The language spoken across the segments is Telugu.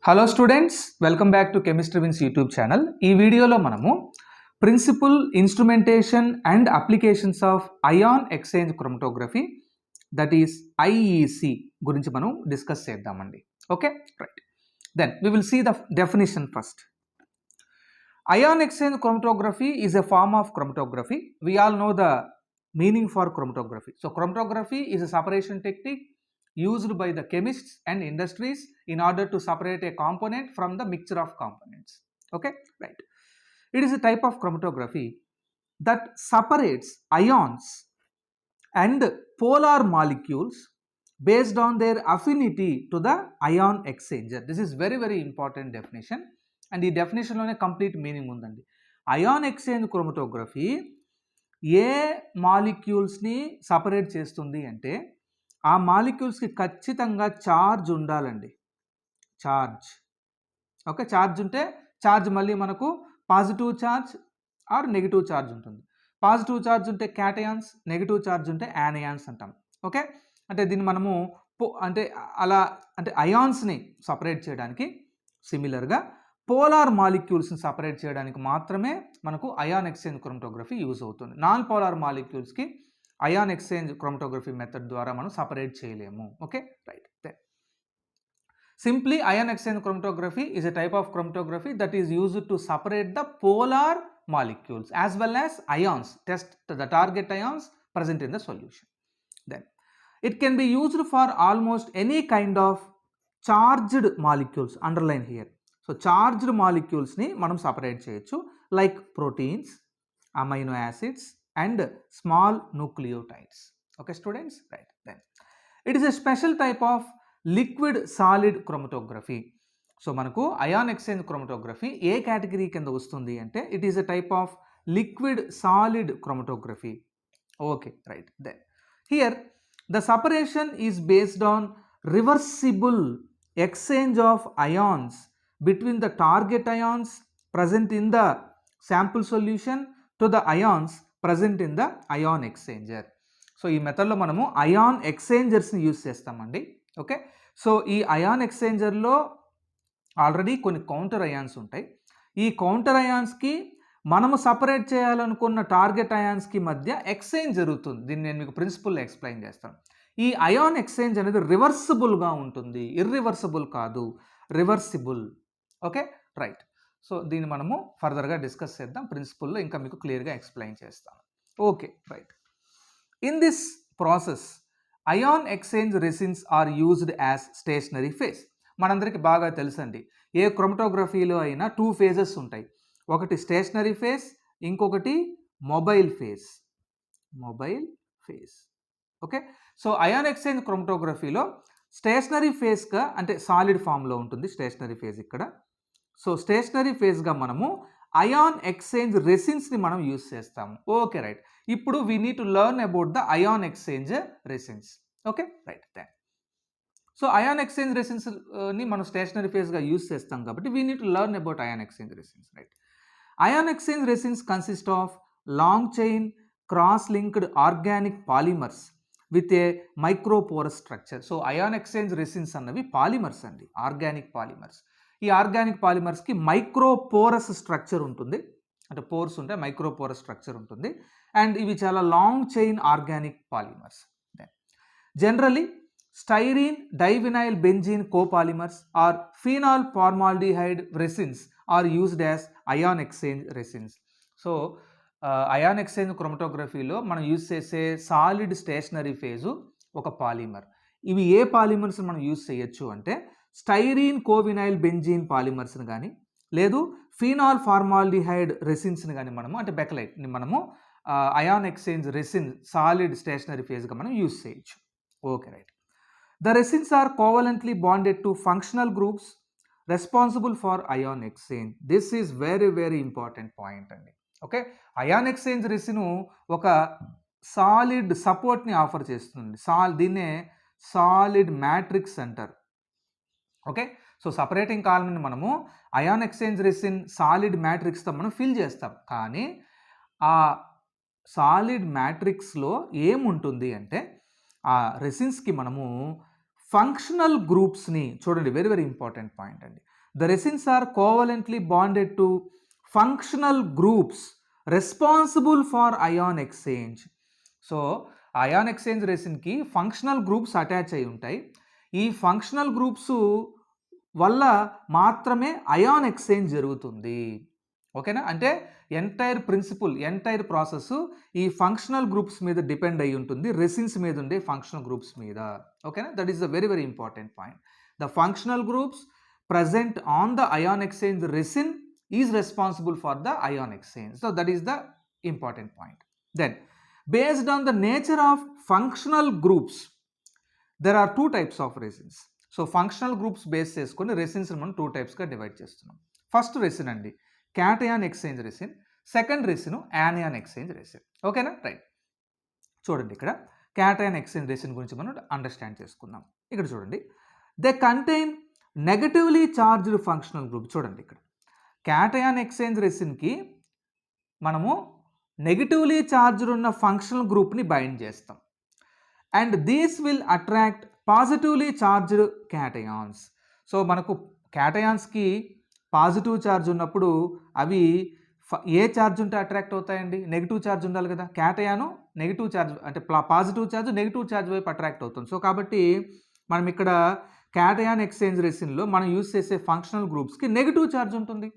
Hello students, welcome back to chemistry wins YouTube channel. ఈ వీడియోలో మనము principle, instrumentation and applications of ion exchange chromatography, that is IEC గురించి మనం డిస్కస్ చేద్దామండి. Okay, right. Then we will see the definition first. Ion exchange chromatography is a form of chromatography. We all know the meaning for chromatography. So chromatography is a separation technique used by the chemists and industries in order to separate a component from the mixture of components. Okay, right. It is a type of chromatography that separates ions and polar molecules based on their affinity to the ion exchanger. This is very important definition, and ఈ డెఫినేషన్ లోనే కంప్లీట్ మీనింగ్ ఉందండి. అయాన్ ఎక్స్చేంజ్ క్రోమటోగ్రఫీ ఏ మాలిక్యూల్స్ని సపరేట్ చేస్తుంది అంటే ఆ మాలిక్యూల్స్కి ఖచ్చితంగా ఛార్జ్ ఉండాలండి. ఛార్జ్, ఓకే, ఛార్జ్ ఉంటే ఛార్జ్ మళ్ళీ మనకు positive charge or negative charge ఉంటుంది. పాజిటివ్ ఛార్జ్ ఉంటే క్యాటయాన్స్, నెగిటివ్ ఛార్జ్ ఉంటే యానయాన్స్ అంటాం. ఓకే, అంటే దీన్ని మనము అంటే అయాన్స్ని సపరేట్ చేయడానికి, సిమిలర్గా పోలార్ మాలిక్యూల్స్ని సపరేట్ చేయడానికి మాత్రమే మనకు అయాన్ ఎక్స్చేంజ్ క్రోమటోగ్రఫీ యూజ్ అవుతుంది. నాన్ పోలార్ మాలిక్యూల్స్కి అయాన్ ఎక్స్చేంజ్ క్రోమటోగ్రఫీ మెథడ్ ద్వారా మనం సపరేట్ చేయలేము. Okay, right. Simply ion exchange chromatography is a type of chromatography that is used to separate the polar molecules as well as ions, test the target ions present in the solution. Then it can be used for almost any kind of charged molecules, underline here. So charged molecules ni manam separate cheyochu, like proteins, amino acids and small nucleotides. Okay students, right. Then it is a special type of liquid solid chromatography. So మనకు అయాన్ ఎక్స్చేంజ్ క్రోమటోగ్రఫీ ఏ కేటగిరీ కింద వస్తుంది అంటే it is a type of liquid solid chromatography. Okay, right. Then here the separation is based on reversible exchange of ions between the target ions present in the sample solution to the ions present in the ion exchanger. So ఈ మెథడ్లో మనము అయాన్ ఎక్స్చేంజర్స్ని యూజ్ చేస్తామండి. ఓకే, సో ఈ అయాన్ ఎక్స్చేంజర్లో ఆల్రెడీ కొన్ని కౌంటర్ అయాన్స్ ఉంటాయి. ఈ కౌంటర్ అయాన్స్కి మనము సపరేట్ చేయాలనుకున్న టార్గెట్ అయాన్స్కి మధ్య ఎక్స్చేంజ్ జరుగుతుంది. దీన్ని నేను మీకు ప్రిన్సిపల్లో ఎక్స్ప్లెయిన్ చేస్తాను. ఈ అయాన్ ఎక్స్చేంజ్ అనేది రివర్సిబుల్గా ఉంటుంది, ఇర్రివర్సిబుల్ కాదు, రివర్సిబుల్. Okay, right. సో దీన్ని మనము ఫర్దర్గా డిస్కస్ చేద్దాం. ప్రిన్సిపల్లో ఇంకా మీకు క్లియర్గా ఎక్స్ప్లెయిన్ చేస్తాను. Okay, right. In this process ion exchange resins are used as stationary phase. మనందరికీ బాగా తెలుసండి, ఏ క్రోమటోగ్రఫీలో అయినా 2 phases ఉంటాయి. ఒకటి స్టేషనరీ ఫేజ్, ఇంకొకటి mobile phase. Okay, so ion exchange క్రోమటోగ్రఫీలో స్టేషనరీ ఫేజ్గా అంటే సాలిడ్ ఫామ్లో ఉంటుంది స్టేషనరీ ఫేజ్ ఇక్కడ. సో స్టేషనరీ ఫేజ్గా మనము అయాన్ ఎక్స్చేంజ్ రెసిన్స్ని మనం యూజ్ చేస్తాము. Okay, right. ఇప్పుడు we need to learn about the ion exchange resins. Okay, right. Thank. So ion exchange రెసిన్స్ని మనం స్టేషనరీ ఫేజ్గా యూజ్ చేస్తాం కాబట్టి we need to learn about ion exchange resins, right. Ion exchange resins consist of long chain cross linked organic polymers with a microporous structure. So ion exchange resins అన్నవి పాలిమర్స్ అండి, ఆర్గానిక్ పాలిమర్స్. ఈ ఆర్గానిక్ పాలిమర్స్కి మైక్రోపోరస్ స్ట్రక్చర్ ఉంటుంది, అంటే పోర్స్ ఉంటే మైక్రోపోరస్ స్ట్రక్చర్ ఉంటుంది. అండ్ ఇవి చాలా long chain organic polymers. Generally styrene divinyl benzene copolymers or phenol formaldehyde resins are used as ion exchange resins. So ion exchange క్రోమటోగ్రఫీలో మనం యూజ్ చేసే సాలిడ్ స్టేషనరీ ఫేజు ఒక పాలిమర్. ఇవి ఏ పాలిమర్స్ మనం యూజ్ చేయొచ్చు అంటే స్టైరీన్ కోవినైల్ బెంజీన్ పాలిమర్స్ని కానీ, లేదు ఫీనాల్ ఫార్మాల్డిహైడ్ రెసిన్స్ని కానీ మనము, అంటే బెకలైట్ని మనము ion exchange resin solid stationary ఫేజ్గా మనం యూజ్ చేయొచ్చు. Okay, right. The resins are covalently bonded to functional groups responsible for ion exchange. This is very important point అండి. ఓకే, అయాన్ ఎక్స్చేంజ్ రెసిన్ ఒక సాలిడ్ సపోర్ట్ని ఆఫర్ చేస్తుంది. దీన్నే సాలిడ్ మ్యాట్రిక్స్ అంటారు. ఓకే, సో సపరేటింగ్ కాలమ్ని మనము అయాన్ ఎక్స్చేంజ్ రెసిన్ సాలిడ్ మ్యాట్రిక్స్తో మనం ఫిల్ చేస్తాం. కానీ ఆ సాలిడ్ మ్యాట్రిక్స్లో ఏముంటుంది అంటే ఆ రెసిన్స్కి మనము ఫంక్షనల్ గ్రూప్స్ని చూడండి, వెరీ వెరీ ఇంపార్టెంట్ పాయింట్ అండి. The resins are covalently bonded to functional groups responsible for ion exchange. So ion exchange రెసిన్కి ఫంక్షనల్ గ్రూప్స్ అటాచ్ అయి ఉంటాయి. ఈ ఫంక్షనల్ గ్రూప్స్ వల్ల మాత్రమే అయాన్ ఎక్స్చేంజ్ జరుగుతుంది. ఓకేనా? అంటే ఎంటైర్ ప్రిన్సిపల్, ఎంటైర్ ప్రాసెస్ ఈ ఫంక్షనల్ గ్రూప్స్ మీద డిపెండ్ అయి ఉంటుంది, రెసిన్స్ మీద ఉండే ఫంక్షనల్ గ్రూప్స్ మీద. ఓకేనా? That is the very very important point. The functional groups present on the ion exchange resin is responsible for the ion exchange. So that is the important point. Then based on the nature of functional groups, there are two types of resins. So functional groups base చేసుకొని resins మనం two types గా డివైడ్ చేస్తున్నాం. ఫస్ట్ రెసిన్ అండి cation exchange resin, second resin anion exchange resin. ఓకేనా? రైట్. చూడండి, ఇక్కడ క్యాటయాన్ ఎక్స్చేంజ్ రెసిన్ గురించి మనం అండర్స్టాండ్ చేసుకుందాం. ఇక్కడ చూడండి, they contain negatively charged functional group. చూడండి, ఇక్కడ క్యాటయాన్ ఎక్స్చేంజ్ రెసిన్కి మనము నెగటివ్లీ చార్జ్డ్ ఉన్న ఫంక్షనల్ గ్రూప్ని బైండ్ చేస్తాం. And these will attract positively charged cations. So మనకు క్యాటయాన్స్కి పాజిటివ్ ఛార్జ్ ఉన్నప్పుడు అవి ఏ ఛార్జ్ ఉంటే అట్రాక్ట్ అవుతాయండి? నెగిటివ్ ఛార్జ్ ఉండాలి కదా. క్యాటయాను నెగిటివ్ ఛార్జ్ అంటే పాజిటివ్ ఛార్జ్ నెగిటివ్ ఛార్జ్ వైపు అట్రాక్ట్ అవుతుంది. సో కాబట్టి మనం ఇక్కడ క్యాటయాన్ ఎక్స్చేంజ్ రెసిన్లో మనం యూజ్ చేసే ఫంక్షనల్ గ్రూప్స్కి నెగిటివ్ ఛార్జ్ ఉంటుంది.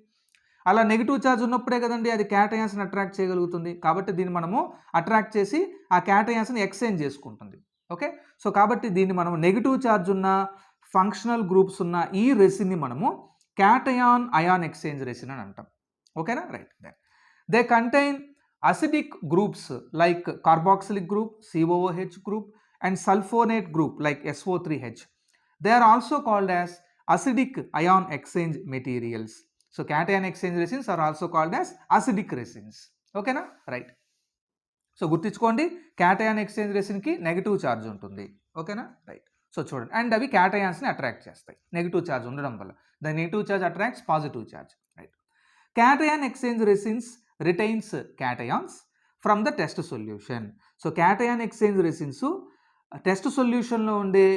అలా నెగిటివ్ ఛార్జ్ ఉన్నప్పుడే కదండి అది క్యాటయాన్స్ని అట్రాక్ట్ చేయగలుగుతుంది. కాబట్టి దీన్ని మనము అట్రాక్ట్ చేసి ఆ క్యాటయాన్స్ని ఎక్స్చేంజ్ చేసుకుంటుంది. ఓకే, సో కాబట్టి దీన్ని మనం నెగిటివ్ ఛార్జ్ ఉన్న ఫంక్షనల్ గ్రూప్స్ ఉన్న ఈ రెసిన్ని మనము క్యాటయాన్ అయాన్ ఎక్స్చేంజ్ రెసిన్ అని అంటాం. ఓకేనా? Right. They contain acidic groups like carboxylic group, COOH group and sulphonate group like SO3H. They are also called as acidic ion exchange materials. So cation exchange resins are also called as acidic resins. Okay na? Right. So గుర్తించుకోండి, cation exchange resin కి నెగటివ్ ఛార్జ్ ఉంటుంది. ఓకేనా? రైట్. సో చూడండి, అండ్ అవి క్యాటయాన్స్ని అట్రాక్ట్ చేస్తాయి నెగిటివ్ ఛార్జ్ ఉండడం వల్ల. The negative charge attracts positive charge. Right. cation exchange resins retains cations from the test solution. So cation exchange resins test సొల్యూషన్లో ఉండే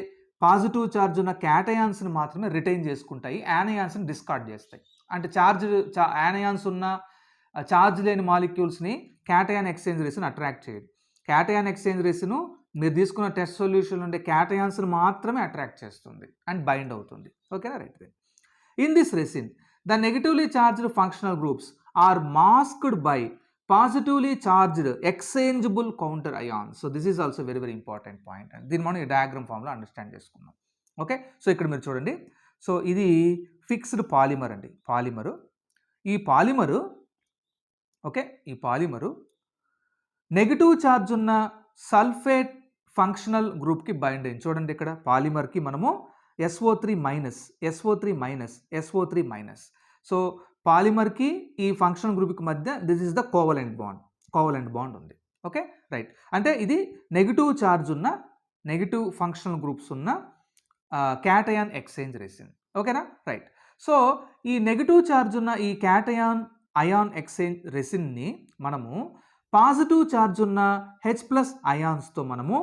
పాజిటివ్ ఛార్జ్ ఉన్న క్యాటయాన్స్ని మాత్రమే రిటైన్ చేసుకుంటాయి, యానయాన్స్ని డిస్కార్డ్ చేస్తాయి. అంటే యానయాన్స్ ఉన్న ఛార్జ్ లేని మాలిక్యూల్స్ని క్యాటయాన్ ఎక్స్చేంజ్ రెసిన్ అట్రాక్ట్ చేయదు. క్యాటయాన్ ఎక్స్చేంజ్ రెసిన్ మీరు తీసుకున్న టెస్ట్ సొల్యూషన్ ఉండే క్యాటయాన్స్ని మాత్రమే అట్రాక్ట్ చేస్తుంది అండ్ బైండ్ అవుతుంది. ఓకేనా? Right. In this resin the negatively charged functional groups are masked by positively charged exchangeable counter ions. So this is also very very important point and దీన్ని మనం ఈ డయాగ్రామ్ ఫామ్లో అండర్స్టాండ్ చేసుకుందాం. ఓకే, సో ఇక్కడ మీరు చూడండి, సో ఇది ఫిక్స్డ్ పాలిమర్ అండి. పాలిమరు, ఈ పాలిమరు ఓకే, ఈ పాలిమరు నెగిటివ్ ఛార్జ్ ఉన్న సల్ఫేట్ ఫంక్షనల్ గ్రూప్కి బైండ్ అయింది. చూడండి, ఇక్కడ పాలిమర్కి మనము SO3 minus, SO3 minus, SO3 minus. So పాలిమర్కి ఈ ఫంక్షనల్ గ్రూప్కి మధ్య this is the covalent bond ఉంది. Okay, right. అంటే ఇది నెగిటివ్ ఛార్జ్ ఉన్న నెగిటివ్ ఫంక్షనల్ గ్రూప్స్ ఉన్న క్యాటయాన్ ఎక్స్చేంజ్ రెసిన్. ఓకేనా? రైట్. సో ఈ నెగిటివ్ ఛార్జ్ ఉన్న ఈ క్యాటయాన్ అయాన్ ఎక్స్చేంజ్ రెసిన్ని మనము పాజిటివ్ ఛార్జ్ ఉన్న H+ అయాన్స్తో మనము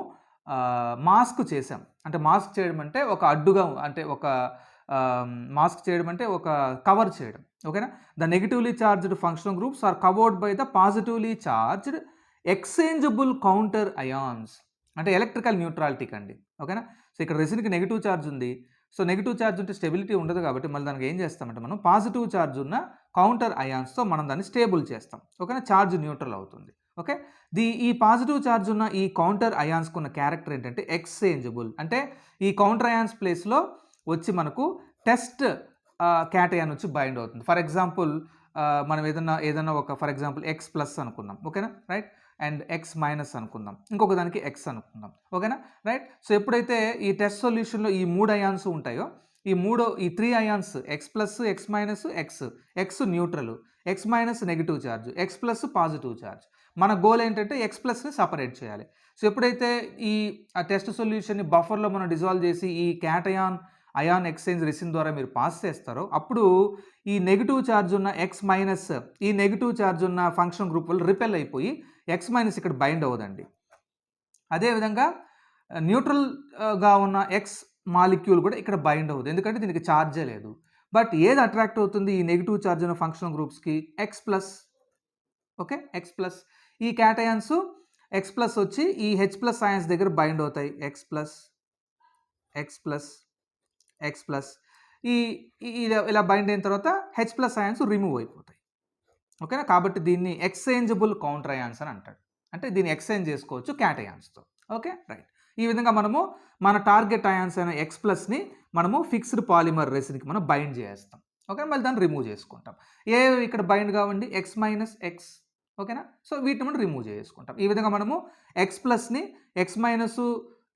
మాస్క్ చేసాం. అంటే మాస్క్ చేయడం అంటే ఒక అడ్డుగా, అంటే ఒక మాస్క్ చేయడం అంటే ఒక కవర్ చేయడం. ఓకేనా? The negatively charged functional groups are covered by the positively charged exchangeable counter ions. అంటే ఎలక్ట్రికల్ న్యూట్రాలిటీకి అండి. ఓకేనా? సో ఇక్కడ రెసిన్కి నెగిటివ్ ఛార్జ్ ఉంది. సో నెగిటివ్ ఛార్జ్ ఉంటే స్టెబిలిటీ ఉండదు కాబట్టి మళ్ళీ దానికి ఏం చేస్తామంటే మనం పాజిటివ్ ఛార్జ్ ఉన్న కౌంటర్ అయాన్స్తో మనం దాన్ని స్టేబుల్ చేస్తాం. ఓకేనా? ఛార్జ్ న్యూట్రల్ అవుతుంది. ఓకే, ఈ పాజిటివ్ ఛార్జ్ ఉన్న ఈ కౌంటర్ అయాన్స్కి ఉన్న క్యారెక్టర్ ఏంటంటే ఎక్స్చేంజబుల్. అంటే ఈ కౌంటర్ అయాన్స్ ప్లేస్లో వచ్చి మనకు టెస్ట్ క్యాటయాన్ వచ్చి బైండ్ అవుతుంది. ఫర్ ఎగ్జాంపుల్ మనం ఏదైనా ఒక ఫర్ ఎగ్జాంపుల్ X+ అనుకుందాం. ఓకేనా? రైట్. అండ్ X- అనుకుందాం, ఇంకొక దానికి X అనుకుందాం. ఓకేనా? రైట్. సో ఎప్పుడైతే ఈ టెస్ట్ సొల్యూషన్లో ఈ 3 అయాన్స్ ఉంటాయో, ఈ 3 ions X+, X-, X neutral, X- negative charge, X+ positive charge. మన గోల్ ఏంటంటే X+ని సపరేట్ చేయాలి. సో ఎప్పుడైతే ఈ టెస్ట్ సొల్యూషన్ని బఫర్లో మనం డిజాల్వ్ చేసి ఈ క్యాటయాన్ అయాన్ ఎక్స్చేంజ్ రెసిన్ ద్వారా మీరు పాస్ చేస్తారో అప్పుడు ఈ నెగిటివ్ ఛార్జ్ ఉన్న X-, ఈ నెగిటివ్ ఛార్జ్ ఉన్న ఫంక్షన్ గ్రూప్ వల్ల రిపెల్ అయిపోయి X- ఇక్కడ బైండ్ అవ్వదండి. అదేవిధంగా న్యూట్రల్గా ఉన్న X మాలిక్యూల్ కూడా ఇక్కడ బైండ్ అవుతుంది, ఎందుకంటే దీనికి ఛార్జే లేదు. బట్ ఏది అట్రాక్ట్ అవుతుంది ఈ నెగిటివ్ ఛార్జ్ ఉన్న ఫంక్షనల్ గ్రూప్స్కి? X plus. Okay, X plus. ఈ క్యాటయాన్స్ ఎక్స్ ప్లస్ వచ్చి ఈ హెచ్ ప్లస్ అయాన్స్ దగ్గర బైండ్ అవుతాయి. X plus X plus X plus ఈ ఇలా బైండ్ అయిన తర్వాత హెచ్ ప్లస్ అయాన్స్ రిమూవ్ అయిపోతాయి. ఓకేనా, కాబట్టి దీన్ని ఎక్స్చేంజబుల్ కౌంటర్ అయాన్స్ అని అంటాడు. అంటే దీన్ని ఎక్స్చేంజ్ చేసుకోవచ్చు క్యాటయాన్స్తో. Okay right. ఈ విధంగా మనము మన టార్గెట్ అయాన్స్ అయిన ఎక్స్ ప్లస్ని మనము ఫిక్స్డ్ పాలిమర్ రెసిన్కి మనం బైండ్ చేస్తాం. ఓకే, మళ్ళీ దాన్ని రిమూవ్ చేసుకుంటాం. ఏ ఇక్కడ బైండ్ కావండి? X minus X. ఓకేనా, సో వీటిని మనం రిమూవ్ చేసుకుంటాం. ఈ విధంగా మనము ఎక్స్ ప్లస్ని ఎక్స్ మైనస్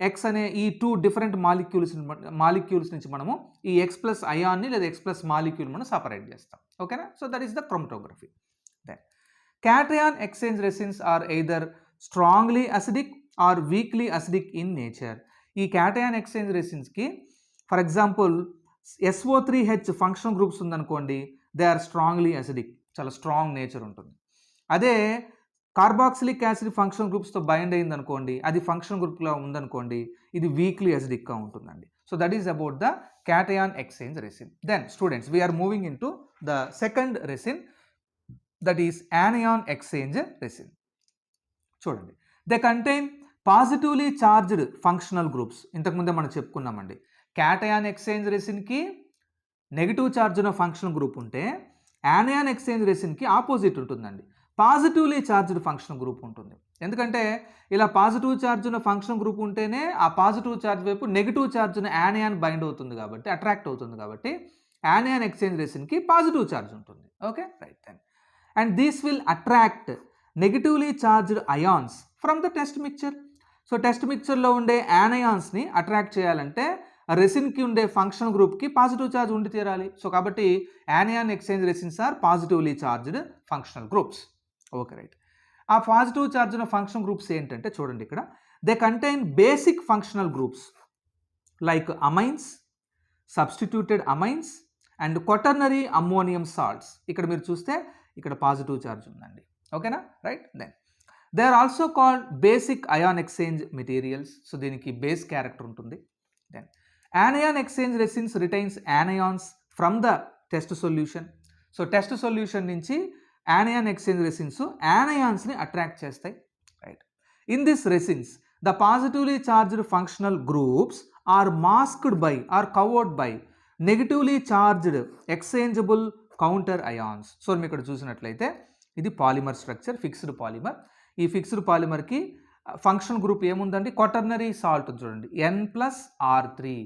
ఎక్స్ అనే ఈ 2 డిఫరెంట్ మాలిక్యూల్స్ నుంచి మనము ఈ ఎక్స్ ప్లస్ అయాన్ని లేదా ఎక్స్ ప్లస్ మాలిక్యూల్ మనం సపరేట్ చేస్తాం. ఓకేనా, so that is the chromatography. Then cation exchange resins are either strongly acidic or weakly acidic in nature. ఈ క్యాటయాన్ ఎక్స్చేంజ్ రెసిన్స్కి for example SO3H functional groups ఉందనుకోండి, దే ఆర్ స్ట్రాంగ్లీ అసిడిక్, చాలా స్ట్రాంగ్ నేచర్ ఉంటుంది. అదే కార్బాక్సిలిక్ యాసిడ్ ఫంక్షనల్ గ్రూప్స్తో బైండ్ అయింది అనుకోండి, అది ఫంక్షనల్ గ్రూప్లో ఉందనుకోండి, ఇది వీక్లీ అసిడిక్గా ఉంటుందండి. So that is about the cation exchange resin. Then students, we are moving into the second resin, that is anion exchange resin. చూడండి, they contain positively charged functional groups. ఇంతకుముందే మనం చెప్పుకున్నామండి, క్యాటయాన్ ఎక్స్చేంజ్ రెసిన్కి నెగిటివ్ ఛార్జ్ ఉన్న ఫంక్షనల్ గ్రూప్ ఉంటే యానియాన్ ఎక్స్చేంజ్ రెసిన్కి ఆపోజిట్ ఉంటుందండి, పాజిటివ్లీ చార్జ్డ్ ఫంక్షనల్ గ్రూప్ ఉంటుంది. ఎందుకంటే ఇలా పాజిటివ్ ఛార్జ్ ఉన్న ఫంక్షనల్ గ్రూప్ ఉంటేనే ఆ పాజిటివ్ ఛార్జ్ వైపు నెగిటివ్ ఛార్జ్ ఉన్న యానియాన్ బైండ్ అవుతుంది కాబట్టి, అట్రాక్ట్ అవుతుంది కాబట్టి యానియాన్ ఎక్స్చేంజ్ రెసిన్కి పాజిటివ్ ఛార్జ్ ఉంటుంది. Okay right. Then and these will attract negatively charged ions from the test mixture. So test మిక్చర్లో ఉండే యానయాన్స్ని అట్రాక్ట్ చేయాలంటే రెసిన్కి ఉండే ఫంక్షనల్ గ్రూప్కి పాజిటివ్ ఛార్జ్ ఉండి తీరాలి. సో కాబట్టి anion exchange resins are positively charged functional groups. Okay right. ఆ పాజిటివ్ ఛార్జ్ ఉన్న ఫంక్షనల్ గ్రూప్స్ ఏంటంటే చూడండి ఇక్కడ, they contain basic functional groups like amines, substituted amines and quaternary ammonium salts. ఇక్కడ మీరు చూస్తే ఇక్కడ పాజిటివ్ ఛార్జ్ ఉందండి. ఓకేనా right. Then they are also called basic ion exchange materials. So దీనికి బేస్ క్యారెక్టర్ ఉంటుంది. Then anion exchange resins retains anions from the test solution. So test solution నుంచి anion exchange resins anionsని అట్రాక్ట్ చేస్తాయి. Right. In this resins the positively charged functional groups are masked by or covered by negatively charged exchangeable counter ions. So మీరు ఇక్కడ చూసినట్లయితే ఇది పాలిమర్ స్ట్రక్చర్, ఫిక్స్డ్ పాలిమర్. ఈ ఫిక్స్డ్ పాలిమర్కి ఫంక్షన్ గ్రూప్ ఏముందండి? క్వాటర్నరీ సాల్ట్ చూడండి, N+R3.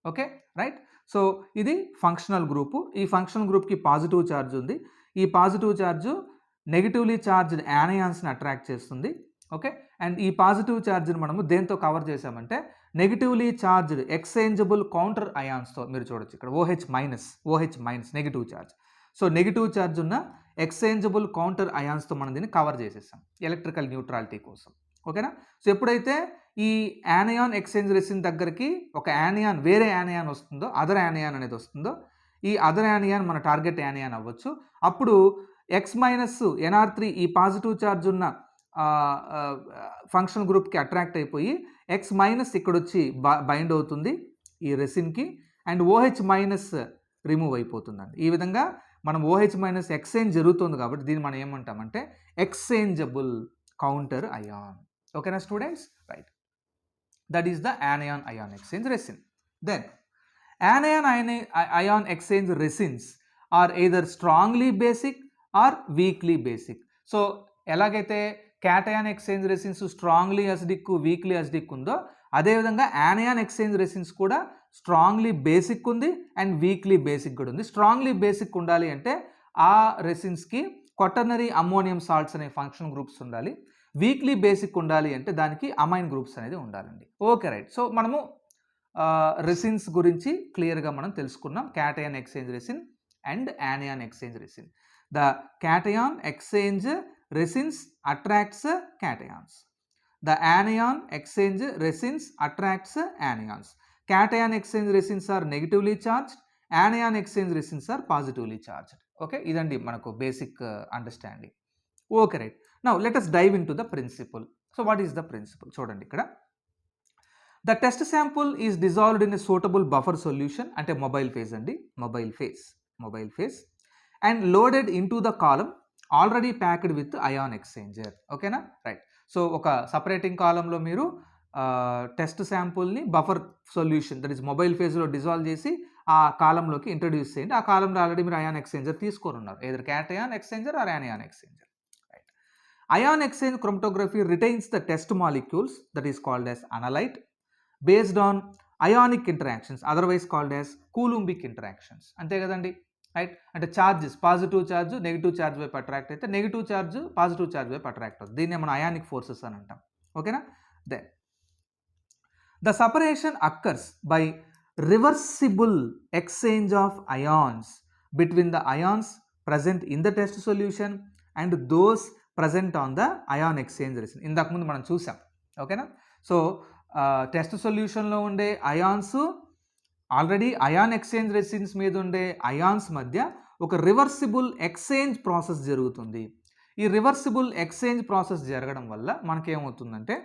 Okay right. సో ఇది ఫంక్షనల్ గ్రూపు. ఈ ఫంక్షనల్ గ్రూప్కి పాజిటివ్ ఛార్జ్ ఉంది. ఈ పాజిటివ్ ఛార్జ్ నెగిటివ్లీ చార్జ్డ్ యానయాన్స్ని అట్రాక్ట్ చేస్తుంది. ఓకే, అండ్ ఈ పాజిటివ్ ఛార్జ్ని మనము దేంతో కవర్ చేసామంటే నెగిటివ్లీ చార్జ్డ్ ఎక్స్చేంజబుల్ కౌంటర్ అయాన్స్తో. మీరు చూడొచ్చు ఇక్కడ OH minus negative charge. So negative charge ఉన్న ఎక్స్చేంజబుల్ కౌంటర్ అయాన్స్తో మనం దీన్ని కవర్ చేసేసాం ఎలక్ట్రికల్ న్యూట్రాలిటీ కోసం. ఓకేనా. సో ఎప్పుడైతే ఈ యానియాన్ ఎక్స్చేంజ్ రెసిన్ దగ్గరికి ఒక యానియాన్, వేరే యానియాన్ వస్తుందో, అదర్ యానియాన్ అనేది వస్తుందో, ఈ అదర్ యానియాన్ మన టార్గెట్ యానియాన్ అవ్వచ్చు. అప్పుడు X-NR3 ఈ పాజిటివ్ ఛార్జ్ ఉన్న ఫంక్షన్ గ్రూప్కి అట్రాక్ట్ అయిపోయి X- ఇక్కడ వచ్చి బైండ్ అవుతుంది ఈ రెసిన్కి, అండ్ OH- రిమూవ్ అయిపోతుందండి. ఈ విధంగా మనం OH- ఎక్స్చేంజ్ జరుగుతుంది కాబట్టి దీన్ని మనం ఏమంటామంటే ఎక్స్చేంజబుల్ కౌంటర్ అయాన్. ఓకేనా students right. That is the anion ion exchange resin. Then anion ion exchange resins are either strongly basic or weakly basic. So ఎలాగైతే cation exchange resins strongly acidic, weakly acidic ఉందో, అదేవిధంగా యానియాన్ ఎక్స్చేంజ్ రెసిన్స్ కూడా స్ట్రాంగ్లీ బేసిక్ ఉంది అండ్ వీక్లీ బేసిక్ కూడా ఉంది. స్ట్రాంగ్లీ బేసిక్ ఉండాలి అంటే ఆ రెసిన్స్కి క్వాటర్నరీ అమ్మోనియం సాల్ట్స్ అనే ఫంక్షన్ గ్రూప్స్ ఉండాలి. వీక్లీ బేసిక్ ఉండాలి అంటే దానికి అమైన్ గ్రూప్స్ అనేది ఉండాలండి. Okay right. సో మనము రెసిన్స్ గురించి క్లియర్గా మనం తెలుసుకున్నాం, cation exchange resin and anion exchange resin. The cation exchange resins attracts cations. The anion exchange resins attracts anions. Cation exchange resins are negatively charged, anion exchange resins are positively charged. Okay, idandi manaku basic understanding. Okay right. Now let us dive into the principle. So what is the principle? Chodandi ikkada the test sample is dissolved in a suitable buffer solution, అంటే మొబైల్ ఫేజ్ అండి, mobile phase and loaded into the column already packed with ion exchanger. ఓకేనా, రైట్. సో ఒక సపరేటింగ్ కాలంలో మీరు టెస్ట్ శాంపుల్ని buffer solution that is mobile ఫేజ్లో డిజాల్వ్ చేసి ఆ కాలంలోకి ఇంట్రడ్యూస్ చేయండి. ఆ కాలంలో ఆల్రెడీ మీరు అయాన్ ఎక్స్చేంజర్ తీసుకొని ఉన్నారు, either cation exchanger or anion exchanger. Right. Ion exchange chromatography retains the test molecules that is called as analyte based on ionic interactions, otherwise called as coulombic interactions. అంతే కదండి, రైట్. అంటే charges, positive charge negative charge వైపు అట్రాక్ట్ అయితే నెగిటివ్ ఛార్జ్ పాజిటివ్ ఛార్జ్ వైపు అట్రాక్ట్ అవుతుంది. దీన్ని మనం అయానిక్ ఫోర్సెస్ అని అంటాం. ఓకేనా. Then the separation occurs by reversible exchange of ions between the ions present in the test solution and those present on the ion exchange resin. ఇంతకుముందు మనం చూసాం. ఓకేనా. సో టెస్ట్ సొల్యూషన్లో ఉండే ions already ion exchange resins మీద ఉండే అయాన్స్ మధ్య ఒక రివర్సిబుల్ ఎక్స్చేంజ్ ప్రాసెస్ జరుగుతుంది. ఈ రివర్సిబుల్ ఎక్స్చేంజ్ ప్రాసెస్ జరగడం వల్ల మనకేమవుతుందంటే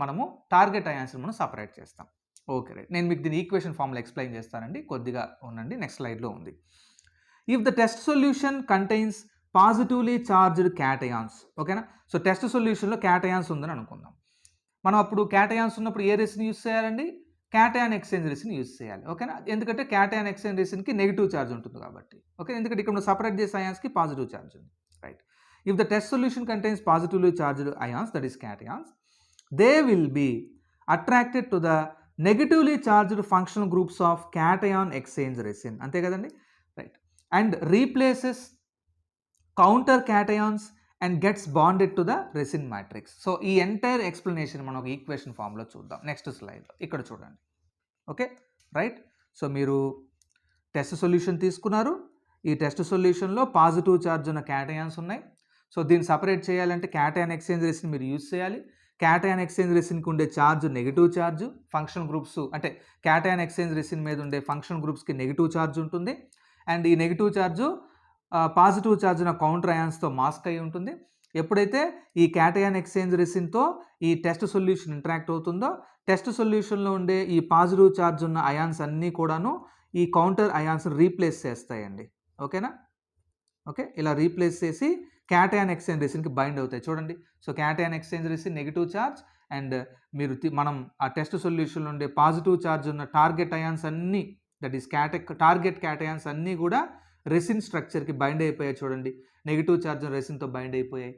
మనము టార్గెట్ అయాన్స్ని మనం సపరేట్ చేస్తాం. Okay, right. నేను మీకు దీని ఈక్వేషన్ ఫార్ములా ఎక్స్ప్లెయిన్ చేస్తానండి, కొద్దిగా ఉండండి, నెక్స్ట్ స్లైడ్లో ఉంది. If the test solution contains positively charged cations. ఓకేనా. సో టెస్ట్ సొల్యూషన్లో క్యాటయాన్స్ ఉందని అనుకుందాం. మనం అప్పుడు క్యాటయాన్స్ ఉన్నప్పుడు ఏ రెసిన్ యూస్ చేయాలండి, క్యాటయాన్ ఎక్స్చేంజ్ రెసిన్ యూస్ చేయాలి. ఓకేనా. ఎందుకంటే క్యాటయాన్ ఎక్స్చేంజ్ రెసిన్కి నెగిటివ్ ఛార్జ్ ఉంటుంది కాబట్టి. ఓకే, ఎందుకంటే ఇక్కడ సపరేట్ చేసే అయాన్స్కి పాజిటివ్ ఛార్జ్ ఉంది. Right. If the test solution contains positively charged ions that is cations, they will B attracted to the negatively charged functional groups of cation exchange resin. అంతే కదండి, right. And replaces counter cations and gets bonded to the resin matrix. So ఈ ఎంటైర్ ఎక్స్ప్లెనేషన్ మనం ఒక ఈక్వేషన్ ఫామ్లో చూద్దాం నెక్స్ట్ స్లైడ్లో. ఇక్కడ చూడండి. Okay, right. సో మీరు టెస్ట్ సొల్యూషన్ తీసుకున్నారు. ఈ టెస్ట్ సొల్యూషన్లో పాజిటివ్ ఛార్జ్ ఉన్న క్యాటయాన్స్ ఉన్నాయి. సో దీన్ని సపరేట్ చేయాలంటే క్యాటయాన్ ఎక్స్చేంజ్ రెసిన్ మీరు యూజ్ చేయాలి. క్యాటయాన్ ఎక్స్చేంజ్ రెసిన్కి ఉండే charge negative charge, function groups అంటే క్యాటయాన్ ఎక్స్చేంజ్ రెసిన్ మీద ఉండే ఫంక్షన్ గ్రూప్స్కి నెగిటివ్ ఛార్జ్ ఉంటుంది. అండ్ ఈ నెగిటివ్ ఛార్జ్ పాజిటివ్ ఛార్జ్ ఉన్న కౌంటర్ అయాన్స్తో మాస్క్ అయి ఉంటుంది. ఎప్పుడైతే ఈ క్యాటయాన్ ఎక్స్చేంజ్ రెసిన్తో ఈ టెస్ట్ సొల్యూషన్ ఇంటరాక్ట్ అవుతుందో టెస్ట్ సొల్యూషన్లో ఉండే ఈ పాజిటివ్ ఛార్జ్ ఉన్న అయాన్స్ అన్నీ కూడాను ఈ కౌంటర్ అయాన్స్ రీప్లేస్ చేస్తాయండి. ఓకేనా. ఓకే, ఇలా రీప్లేస్ చేసి క్యాటయాన్ ఎక్స్చేంజ్ రెసిన్కి బైండ్ అవుతాయి. చూడండి. So cation exchange resin negative charge and మనం ఆ టెస్ట్ సొల్యూషన్లో ఉండే పాజిటివ్ ఛార్జ్ ఉన్న టార్గెట్ అయాన్స్ అన్నీ దట్ ఈస్ టార్గెట్ క్యాటయాన్స్ అన్నీ కూడా రెసిన్ స్ట్రక్చర్కి బైండ్ అయిపోయాయి. చూడండి, నెగిటివ్ ఛార్జ్ రెసిన్తో బైండ్ అయిపోయాయి.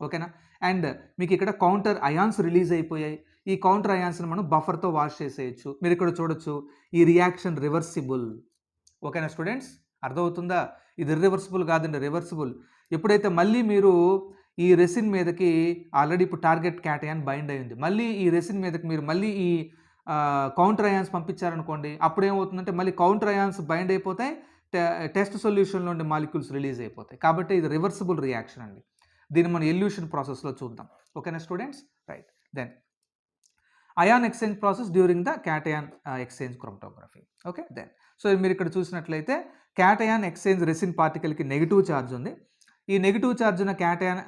ఓకేనా. అండ్ మీకు ఇక్కడ కౌంటర్ అయాన్స్ రిలీజ్ అయిపోయాయి. ఈ కౌంటర్ అయాన్స్ని మనం బఫర్తో వాష్ చేసేయచ్చు. మీరు ఇక్కడ చూడొచ్చు, ఈ రియాక్షన్ రివర్సిబుల్. ఓకేనా స్టూడెంట్స్, అర్థమవుతుందా? ఇది ఇర్రివర్సిబుల్ కాదండి, రివర్సిబుల్. ఎప్పుడైతే మళ్ళీ మీరు ఈ రెసిన్ మీదకి ఆల్రెడీ ఇప్పుడు టార్గెట్ క్యాటయాన్ బైండ్ అయింది, మళ్ళీ ఈ రెసిన్ మీదకి మీరు మళ్ళీ ఈ కౌంటర్ అయాన్స్ పంపించారనుకోండి, అప్పుడు ఏమవుతుందంటే మళ్ళీ కౌంటర్ అయాన్స్ బైండ్ అయిపోతాయి, టెస్ట్ సొల్యూషన్లో ఉండే మాలిక్యూల్స్ రిలీజ్ అయిపోతాయి. కాబట్టి ఇది రివర్సిబుల్ రియాక్షన్ అండి. దీన్ని మనం ఎల్యూషన్ ప్రాసెస్లో చూద్దాం. ఓకేనా students, right. Then ion exchange process during the cation exchange chromatography. Okay, then so మీరు ఇక్కడ చూసినట్లయితే క్యాటయాన్ ఎక్స్చేంజ్ రెసిన్ పార్టికల్కి నెగిటివ్ ఛార్జ్ ఉంది. ఈ నెగిటివ్ ఛార్జ్ ఉన్న క్యాటయాన్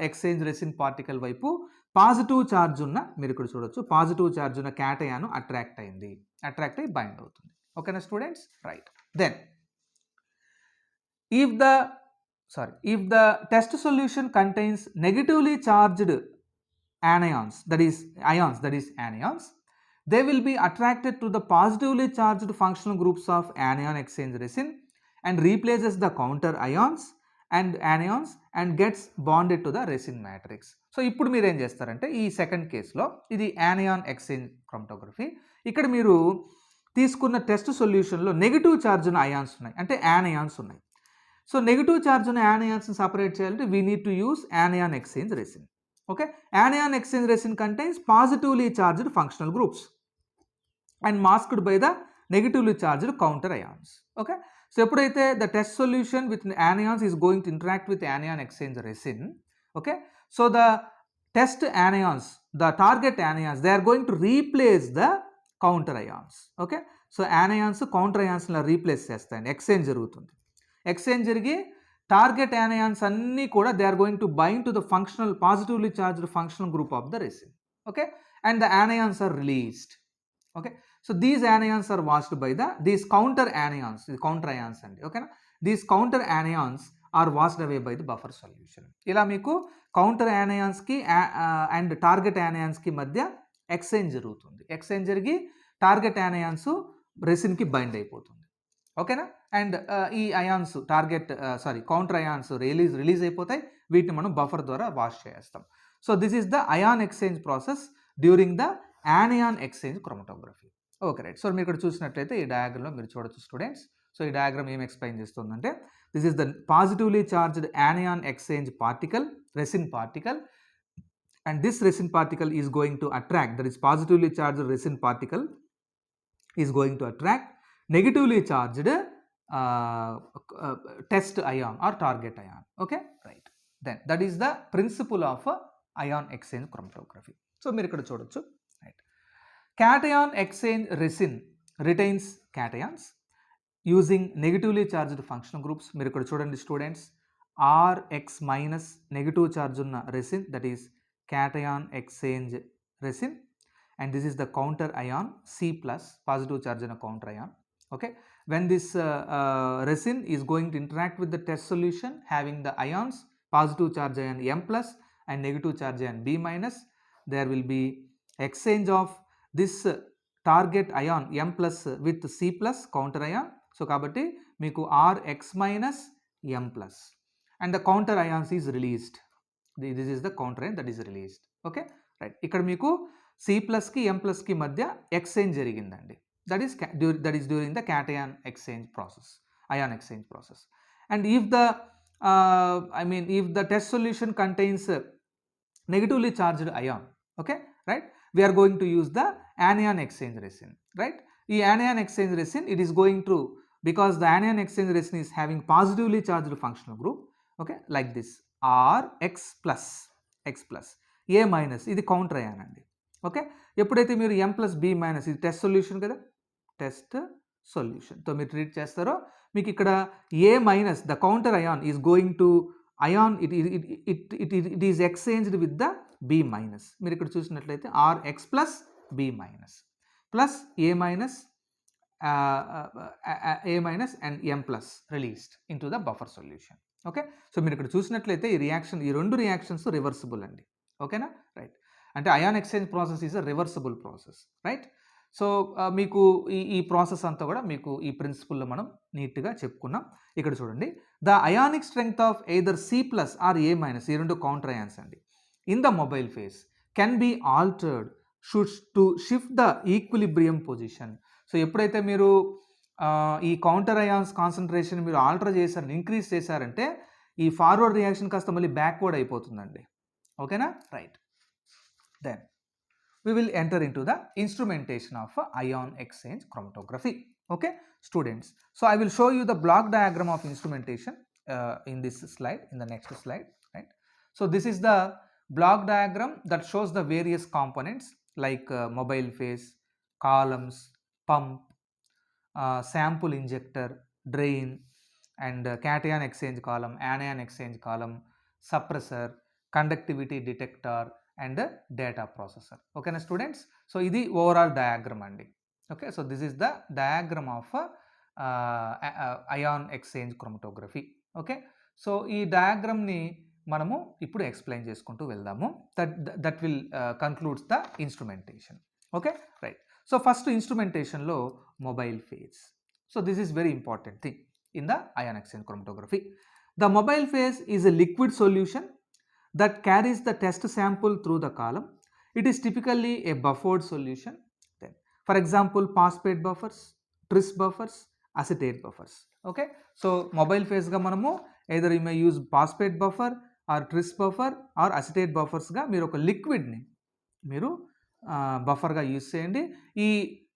ఎక్స్చేంజ్ రెసిన్ పార్టికల్ వైపు పాజిటివ్ ఛార్జ్ ఉన్న, మీరు ఇక్కడ చూడొచ్చు, పాజిటివ్ ఛార్జ్ ఉన్న క్యాటయాన్ అట్రాక్ట్ అయ్యి బైండ్ అవుతుంది. ఓకేనా students, right. Then if the test solution contains negatively charged anions, that is anions, they will be attracted to the positively charged functional groups of anion exchange resin and replaces the counter ions and anions and gets bonded to the resin matrix. So ఇప్పుడు మీరు ఏం చేస్తారంటే ఈ సెకండ్ కేసులో ఇది anion exchange chromatography. ఇక్కడ మీరు తీసుకున్న టెస్ట్ సొల్యూషన్లో నెగిటివ్ ఛార్జ్ ఉన్న అయాన్స్ ఉన్నాయి, అంటే యానయాన్స్ ఉన్నాయి. సో నెగిటివ్ ఛార్జ్ ఉన్న యానయాన్స్ని సపరేట్ చేయాలంటే we need to use anion exchange resin. Okay, anion exchange resin contains positively charged functional groups and masked by the negatively charged counter ions. Okay, so ఎప్పుడైతే the test solution with anions is going to interact with anion exchange resin, okay, so the test anions, the target anions, they are going to replace the counter ions. Okay, so anions counter అయాన్స్లా రీప్లేస్ చేస్తాయండి, ఎక్స్చేంజ్ జరుగుతుంది. ఎక్స్చేంజ్ జరిగి టార్గెట్ యానయాన్స్ అన్నీ కూడా they are going to bind to the functional positively charged functional group of the resin. Okay, and the anions are released. Okay. So these anions are washed by these counter anions, ఇది కౌంటర్ అయాన్స్ అండి. ఓకేనా. These counter anions are washed away by the buffer solution. ఇలా మీకు కౌంటర్ యానయాన్స్కి అండ్ టార్గెట్ యానయాన్స్కి మధ్య ఎక్స్చేంజ్ జరుగుతుంది. ఎక్స్చేంజ్ జరిగి టార్గెట్ యానయాన్స్ రెసిన్కి బైండ్ అయిపోతుంది. ఓకేనా. అండ్ ఈ అయాన్స్ కౌంటర్ అయాన్స్ రిలీజ్ అయిపోతాయి. వీటిని మనం బఫర్ ద్వారా వాష్ చేస్తాం. So this is the ion exchange process during the anion exchange chromatography. Okay right. So మీరు ఇక్కడ చూసినట్లయితే ఈ డయాగ్రామ్లో మీరు చూడొచ్చు స్టూడెంట్స్. సో ఈ డయాగ్రామ్ ఏం ఎక్స్ప్లెయిన్ చేస్తుందంటే this is the positively charged anion exchange particle, resin particle, and this resin particle is going to attract, that is positively charged resin particle is going to attract negatively charged test ion or target ion. Okay, right. Then that is the principle of ion exchange chromatography. So మీరు ఇక్కడ చూడొచ్చు, right. Cation exchange resin retains cations using negatively charged functional groups. మీరు ఇక్కడ చూడండి students, Rx minus negative charge ఉన్న resin, that is cation exchange resin, and this is the counter ion C plus, positive charge in a counter ion. Okay, when this resin is going to interact with the test solution having the ions positive charge ion M plus and negative charge ion B minus, there will be exchange of this target ion M plus with C plus counter ion. So kabatti meeku Rx minus M plus and the counter ions is released. This is the counter ion that is released. Okay, right. ఇక్కడ మీకు C plus ki M plus ki madhya exchange జరిగిందండి. That is during the cation exchange process, ion exchange process. And if the test solution contains negatively charged ion, okay, right, we are going to use the anion exchange resin, right. ఈ anion exchange resin, it is going to, because the anion exchange resin is having positively charged functional group, okay, like this Rx plus X plus A minus, ఇది కౌంటర్ అయాన్ అండి. ఓకే, ఎప్పుడైతే మీరు M plus B minus, ఇది టెస్ట్ సొల్యూషన్ కదా, టెస్ట్ సొల్యూషన్తో మీరు ట్రీట్ చేస్తారో మీకు ఇక్కడ A minus, the counter ion is going to ion, it is exchanged with the B minus. మీరు ఇక్కడ చూసినట్లయితే Rx plus B minus plus A minus and M plus released into the buffer solution. Okay, so మీరు ఇక్కడ చూసినట్లయితే ఈ రెండు రియాక్షన్స్ రివర్సిబుల్ అండి. ఓకేనా, రైట్. అంటే ion exchange process is a reversible process, right. So మీకు ఈ ప్రాసెస్ అంతా కూడా మీకు ఈ ప్రిన్సిపల్లో మనం నీట్గా చెప్పుకున్నాం. ఇక్కడ చూడండి, the ionic strength of either C plus or A minus, ఈ రెండు కౌంటర్ అయాన్స్ అండి, in the mobile phase can be altered to shift the equilibrium position. So ఎప్పుడైతే మీరు ఈ కౌంటర్ అయాన్స్ కాన్సన్ట్రేషన్ మీరు ఆల్టర్ చేశారు, ఇంక్రీజ్ చేశారంటే ఈ ఫార్వర్డ్ రియాక్షన్ కాస్త మళ్ళీ బ్యాక్వర్డ్ అయిపోతుందండి. ఓకేనా, right. Then we will enter into the instrumentation of ion exchange chromatography. Okay, students. So I will show you the block diagram of instrumentation in this slide, in the next slide, right. So this is the block diagram that shows the various components like mobile phase, columns, pump, sample injector, drain, and cation exchange column, anion exchange column, suppressor, conductivity detector, and data processor. Okay na students, so ఇది overall diagram అండి. Okay, so this is the diagram of ion exchange chromatography. Okay, so ఈ diagram ని మనము ఇప్పుడు ఎక్స్ప్లెయిన్ చేసుకుంటూ వెళ్దాము. that will concludes the instrumentation. Okay, right. So first instrumentation లో mobile phase. So this is very important thing in the ion exchange chromatography. The mobile phase is a liquid solution that carries the test sample through the column. It is typically a buffered solution. Then, for example, phosphate buffers, tris buffers, acetate buffers. Okay, so mobile phase ga manamu either you may use phosphate buffer or tris buffer or acetate buffers ga మీరు ఒక లిక్విడ్ ని మీరు బఫర్ గా యూజ్ చేయండి. ఈ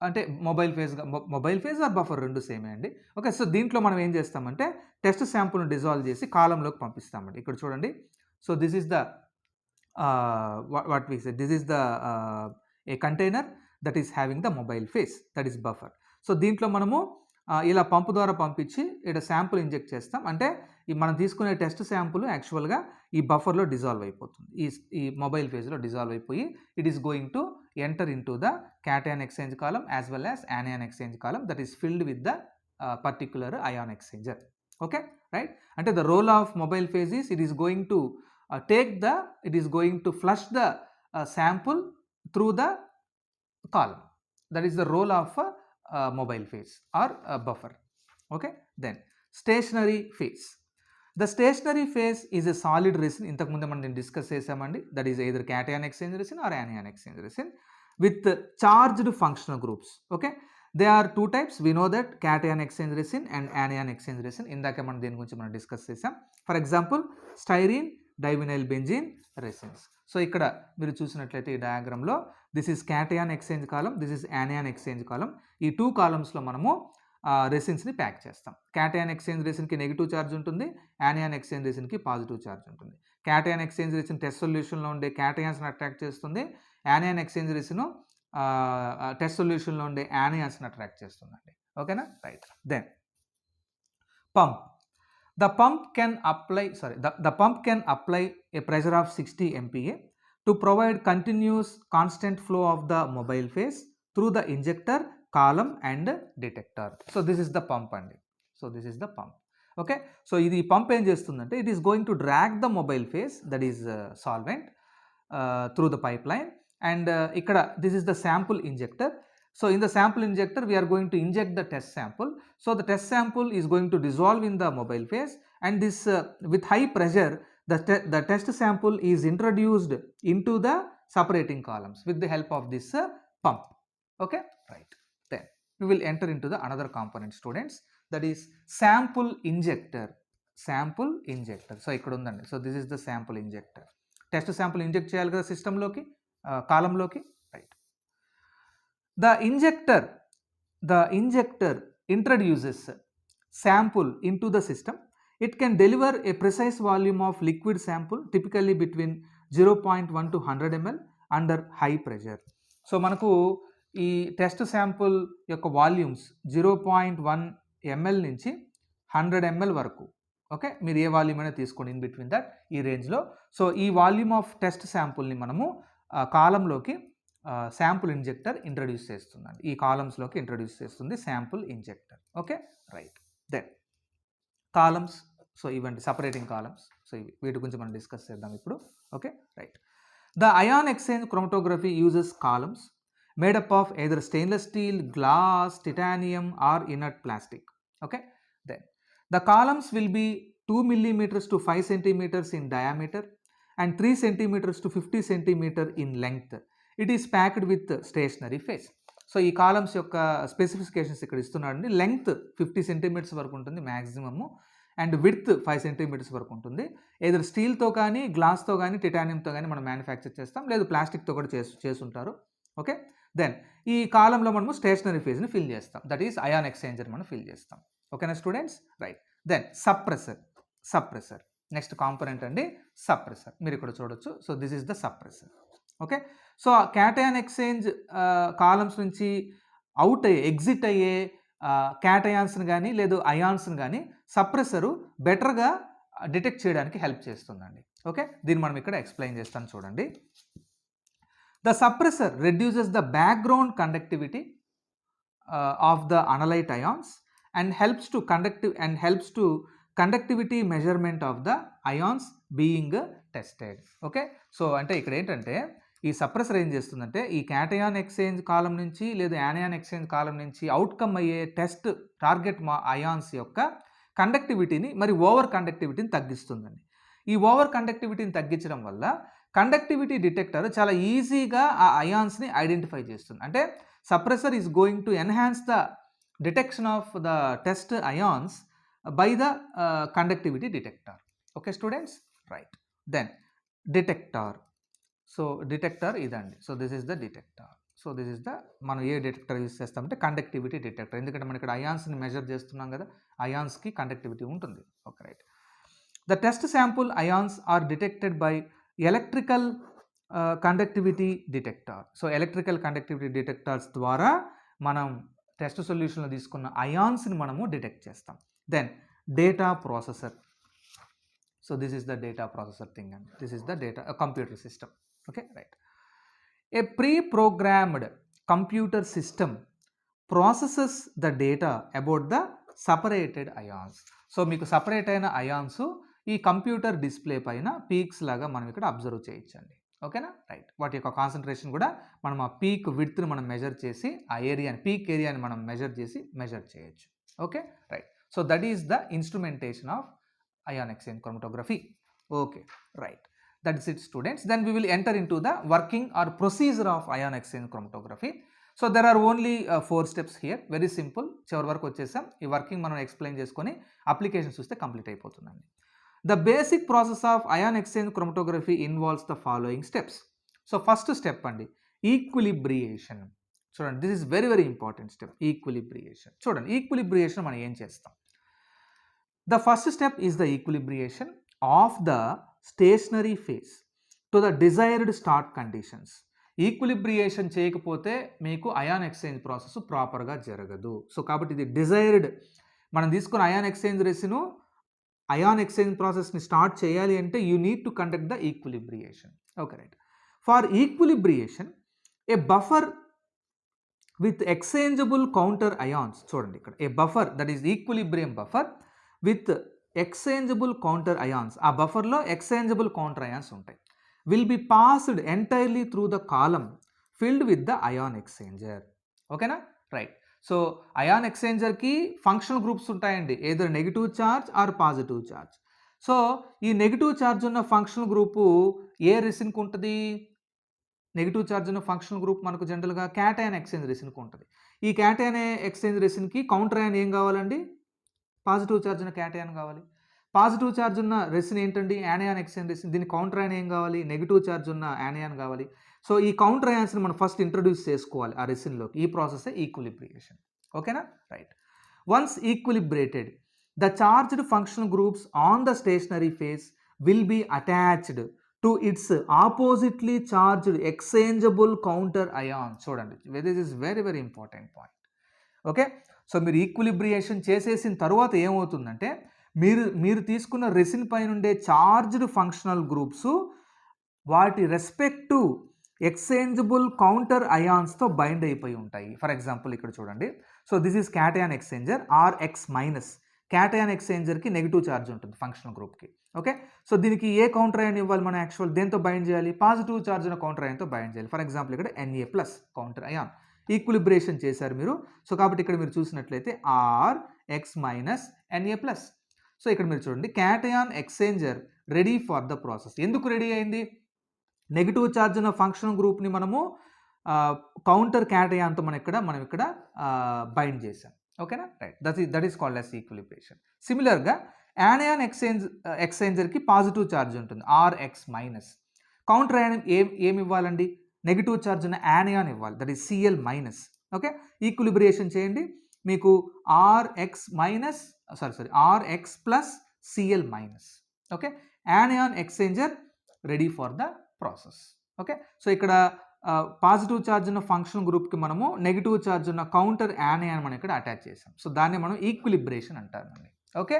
అంటే మొబైల్ ఫేజ్ ఆర్ బఫర్ రెండు సేమే అండి. ఓకే, సో దీంట్లో మనం ఏం చేస్తామంటే టెస్ట్ శాంపుల్ని డిజాల్వ్ చేసి కాలంలోకి పంపిస్తామండి. ఇక్కడ చూడండి, so this is the what we said, this is the a container that is having the mobile phase, that is buffer. So దీంట్లో మనము ఇలా పంపు ద్వారా పంపించి ఇక్కడ శాంపుల్ ఇంజెక్ట్ చేస్తాం. అంటే మనం తీసుకునే టెస్ట్ శాంపుల్ యాక్చువల్గా ఈ బఫర్లో డిజాల్వ్ అయిపోతుంది, ఈ మొబైల్ ఫేజ్లో డిజాల్వ్ అయిపోయి it is going to enter into the cation exchange column as well as anion exchange column that is filled with the particular ion exchanger. Okay, right? Ante the role of mobile phase is it is going to flush the sample through the column. That is the role of mobile phase or buffer. Okay, then stationary phase. The stationary phase is a solid resin. ఇంతకు ముందు మనం డిస్కస్ చేసామండి. That is either cation exchange resin or anion exchange resin with charged functional groups. Okay, there are two types. We know that cation exchange resin and anion exchange resin. ఇందాక మనం దీని గురించి మనం డిస్కస్ చేసాం. For example styrene divinyl benzene resins. So ఇక్కడ మీరు చూసినట్లయితే ఈ డయాగ్రామ్లో this is cation exchange column, this is anion exchange column. ఈ టూ కాలమ్స్లో మనము రెసిన్స్ని ప్యాక్ చేస్తాం. cation ఎక్స్చేంజ్ రెసిన్కి నెగిటివ్ ఛార్జ్ ఉంటుంది, anion ఎక్స్చేంజ్ రెసిన్కి పాజిటివ్ ఛార్జ్ ఉంటుంది. cation ఎక్స్చేంజ్ రెసిన్ టెస్ట్ సొల్యూషన్లో ఉండే క్యాటయాన్స్ని అట్రాక్ట్ చేస్తుంది, anion ఎక్స్చేంజ్ రెసిన్ టెస్ట్ సొల్యూషన్లో ఉండే యానియాన్స్ని అట్రాక్ట్ చేస్తుందండి. ఓకేనా, right. Then pump. The pump can apply a pressure of 60 MPa to provide continuous constant flow of the mobile phase through the injector, column and detector. So this is the pump andi. So this is the pump. Okay, so ఇది పంప్ ఏం చేస్తుందంటే it is going to drag the mobile phase, that is solvent, through the pipeline, and ఇక్కడ this is the sample injector. So in the sample injector we are going to inject the test sample. So the test sample is going to dissolve in the mobile phase, and this with high pressure the test sample is introduced into the separating columns with the help of this pump. Okay, right. Then we will enter into the another component, students, that is sample injector. Sample injector. So ikkada undandi. So this is the sample injector. Test sample inject cheyali kada system loki, column loki, right. The injector introduces sample into the system. It can deliver a precise volume of liquid sample typically between 0.1 to 100 ml under high pressure. So మనకు ఈ టెస్ట్ శాంపుల్ యొక్క వాల్యూమ్స్ 0.1 ml నుంచి 100 ml వరకు. ఓకే, మీరు ఏ వాల్యూమ్ అయినా తీసుకోండి ఇన్ బిట్వీన్ దట్, ఈ రేంజ్లో. సో ఈ వాల్యూమ్ ఆఫ్ టెస్ట్ శాంపుల్ని మనము కాలంలోకి శాంపుల్ ఇంజెక్టర్ ఇంట్రడ్యూస్ చేస్తుందండి. ఈ కాలమ్స్లోకి ఇంట్రడ్యూస్ చేస్తుంది sample injector. Okay, right. Then columns. So ఇవండి సపరేటింగ్ కాలమ్స్. సో వీటి గురించి మనం డిస్కస్ చేద్దాం ఇప్పుడు. Okay, right. The ion exchange chromatography uses columns made up of either stainless steel, glass, titanium or inert plastic. Okay, then the columns will be 2 millimeters to 5 centimeters in diameter and 3 centimeters to 50 centimeter in length. It is packed with stationary phase. So ఈ కాలమ్స్ యొక్క స్పెసిఫికేషన్స్ ఇక్కడ ఇస్తున్నాడండి. లెంగ్త్ 50 సెంటీమీటర్స్ వరకు ఉంటుంది మ్యాక్సిమము, అండ్ విడ్త్ 5 సెంటీమీటర్స్ వరకు ఉంటుంది. ఏదైనా స్టీల్తో కానీ, గ్లాస్తో కానీ, టిటానియంతో కానీ మనం మ్యానుఫ్యాక్చర్ చేస్తాం, లేదు ప్లాస్టిక్తో కూడా చేసుంటారు. ఓకే, దెన్ ఈ కాలంలో మనము స్టేషనరీ ఫేజ్ని ఫిల్ చేస్తాం, దట్ ఈస్ అయాన్ ఎక్స్చేంజర్ మనం ఫిల్ చేస్తాం. ఓకేనా students, right. Then suppressor next component అండి, సప్రెసర్. మీరు ఇక్కడ చూడొచ్చు. So this is the suppressor. Okay, so cation exchange columns నుంచి ఎగ్జిట్ అయ్యే క్యాటయాన్స్ని కానీ లేదు అయాన్స్ని కానీ సప్రెసరు బెటర్గా డిటెక్ట్ చేయడానికి హెల్ప్ చేస్తుందండి. ఓకే, దీన్ని మనం ఇక్కడ ఎక్స్ప్లెయిన్ చేస్తాను చూడండి. The suppressor reduces the background conductivity of the analyte ions and helps to conductivity measurement of the ions being tested. Okay, so అంటే ఇక్కడ ఏంటంటే ఈ సప్రెసర్ ఏం చేస్తుందంటే ఈ క్యాటయాన్ ఎక్స్చేంజ్ కాలం నుంచి లేదా యానియాన్ ఎక్స్చేంజ్ కాలం నుంచి అవుట్కమ్ అయ్యే టెస్ట్ టార్గెట్ అయాన్స్ యొక్క కండక్టివిటీని మరి ఓవర్ కండక్టివిటీని తగ్గిస్తుందండి. ఈ ఓవర్ కండక్టివిటీని తగ్గించడం వల్ల కండక్టివిటీ డిటెక్టర్ చాలా ఈజీగా ఆ అయాన్స్ని ఐడెంటిఫై చేస్తుంది. అంటే suppressor is going to enhance the detection of the test ions by the conductivity detector. Okay students, right. Then detector. So detector ఇదండి. So this is the detector. So this is the మనం ఏ డిటెక్టర్ యూస్ చేస్తామంటే కండక్టివిటీ డిటెక్టర్. ఎందుకంటే మనం ఇక్కడ అయాన్స్ని మెజర్ చేస్తున్నాం కదా, అయాన్స్కి కండక్టివిటీ ఉంటుంది. Okay, right. The test sample ions are detected by electrical conductivity detector. So electrical conductivity detectors ద్వారా మనం టెస్ట్ సొల్యూషన్లో తీసుకున్న అయాన్స్ని మనము డిటెక్ట్ చేస్తాం. Then data processor. So this is the data processor thing and this is the data computer system. Okay, right. A pre programmed computer system processes the data about the separated ions. So మీకు సపరేట్ అయిన అయాన్స్ ఈ కంప్యూటర్ డిస్ప్లే పైన పీక్స్ లాగా మనం ఇక్కడ అబ్జర్వ్ చేయొచ్చండి. ఓకేనా, రైట్. వాటి యొక్క కాన్సన్ట్రేషన్ కూడా మనం ఆ పీక్ విడ్త్ని మనం మెజర్ చేసి ఆ ఏరియాని, పీక్ ఏరియాని మనం మెజర్ చేయొచ్చు. Okay, right. So that is the instrumentation of ion exchange chromatography. Okay, right. That is it, students. Then we will enter into the working or procedure of ion exchange chromatography. So there are only 4 steps here. Very simple. చివరి వరకు వచ్చేసాం. ఈ వర్కింగ్ మనం ఎక్స్ప్లెయిన్ చేసుకొని అప్లికేషన్ చూస్తే కంప్లీట్ అయిపోతుందండి. The basic process of ion exchange chromatography involves the following steps. So first step అండి, ఈక్విలిబ్రియేషన్. చూడండి, this is very very important step, equilibration. చూడండి, ఈక్విలిబ్రియేషన్ మనం ఏం చేస్తాం? The first step is the equilibration of the stationary phase to the desired start conditions. ఈక్విలిబ్రియేషన్ చేయకపోతే మీకు అయాన్ ఎక్స్చేంజ్ ప్రాసెస్ ప్రాపర్గా జరగదు. సో కాబట్టి ఇది డిజైర్డ్, మనం తీసుకున్న ion exchange resin ion exchange ప్రాసెస్ని స్టార్ట్ చేయాలి అంటే you need to conduct the equilibration. Okay, right. For equilibration a buffer with exchangeable counter ions, చూడండి ఇక్కడ a buffer that is equilibrium buffer with exchangeable counter ions, ఆ బఫర్లో ఎక్స్చేంజబుల్ కౌంటర్ అయాన్స్ ఉంటాయి, will be passed entirely through the column filled with the ion exchanger. ఓకేనా, రైట్. సో అయాన్ ఎక్స్చేంజర్కి ఫంక్షనల్ గ్రూప్స్ ఉంటాయండి, ఏదో negative charge are positive charge. So ఈ నెగిటివ్ ఛార్జ్ ఉన్న ఫంక్షనల్ గ్రూపు ఏ రెసిన్కి ఉంటుంది? నెగిటివ్ ఛార్జ్ ఉన్న ఫంక్షనల్ గ్రూప్ మనకు జనరల్గా క్యాటయాన్ ఎక్స్చేంజ్ రెసిన్కి ఉంటుంది. ఈ క్యాటయాన్ ఎక్స్చేంజ్ రెసిన్కి కౌంటర్ అయాన్ ఏం కావాలండి? పాజిటివ్ ఛార్జ్ ఉన్న క్యాటయాన్ కావాలి. పాజిటివ్ ఛార్జ్ ఉన్న రెసిన్ ఏంటండి? Anion exchange resin. దీని కౌంటర్ అయాన్ ఏం కావాలి? నెగిటివ్ ఛార్జ్ ఉన్న యానయాన్ కావాలి. సో ఈ కౌంటర్ అయాన్స్ని మనం ఫస్ట్ ఇంట్రడ్యూస్ చేసుకోవాలి ఆ రెసిన్లోకి. ఈ ప్రాసెస్ ఈక్విలిబ్రియేషన్. ఓకేనా, right. Once equilibrated, the charged functional groups on the stationary phase will be attached to its oppositely charged exchangeable counter ion. చూడండి, this is very very important point. Okay, so మీరు ఈక్విలిబ్రియేషన్ చేసేసిన తర్వాత ఏమవుతుందంటే మీరు తీసుకున్న రెసిన్ పైన ఉండే చార్జ్డ్ ఫంక్షనల్ గ్రూప్స్ వాటి రెస్పెక్టివ్ ఎక్స్చేంజబుల్ కౌంటర్ అయాన్స్తో బైండ్ అయిపోయి ఉంటాయి. ఫర్ ఎగ్జాంపుల్ ఇక్కడ చూడండి, so this is cation exchanger RX-. Cation ఎక్స్చేంజర్కి నెగిటివ్ ఛార్జ్ ఉంటుంది ఫంక్షనల్ గ్రూప్కి. ఓకే, సో దీనికి ఏ కౌంటర్ అయాన్ ఇవ్వాలి మనం? యాక్చువల్ దేంతో బైండ్ చేయాలి? పాజిటివ్ ఛార్జ్ ఉన్న కౌంటర్ అయాన్తో బైండ్ చేయాలి. ఫర్ ఎగ్జాంపుల్ ఇక్కడ Na+ కౌంటర్ అయాన్ ఈక్విలిబ్రేషన్ చేశారు మీరు. సో కాబట్టి ఇక్కడ మీరు చూసినట్లయితే RX- Na+. సో ఇక్కడ మీరు చూడండి, cation exchanger ready for the process. ఎందుకు రెడీ అయింది? నెగిటివ్ ఛార్జ్ ఉన్న ఫంక్షనల్ గ్రూప్ని మనము కౌంటర్ క్యాటయాన్తో మనం ఇక్కడ బైండ్ చేసాం. ఓకేనా, right. That is called as equilibration. సిమిలర్గా యానయాన్ ఎక్స్చేంజర్కి పాజిటివ్ ఛార్జ్ ఉంటుంది, RX-. కౌంటర్ అయాన్ ఏమి ఇవ్వాలండి? నెగిటివ్ ఛార్జ్ ఉన్న యానయాన్ ఇవ్వాలి, that is Cl-. Okay, equilibration చేయండి, మీకు RX+ Cl-. Okay, anion exchanger ready for the process. Okay, so ఇక్కడ పాజిటివ్ ఛార్జ్ ఉన్న ఫంక్షనల్ గ్రూప్కి మనము నెగిటివ్ ఛార్జ్ ఉన్న కౌంటర్ యానయాన్ మనం ఇక్కడ అటాచ్ చేసాం. సో దాన్ని మనం ఈక్విలిబ్రేషన్ అంటారండి. Okay,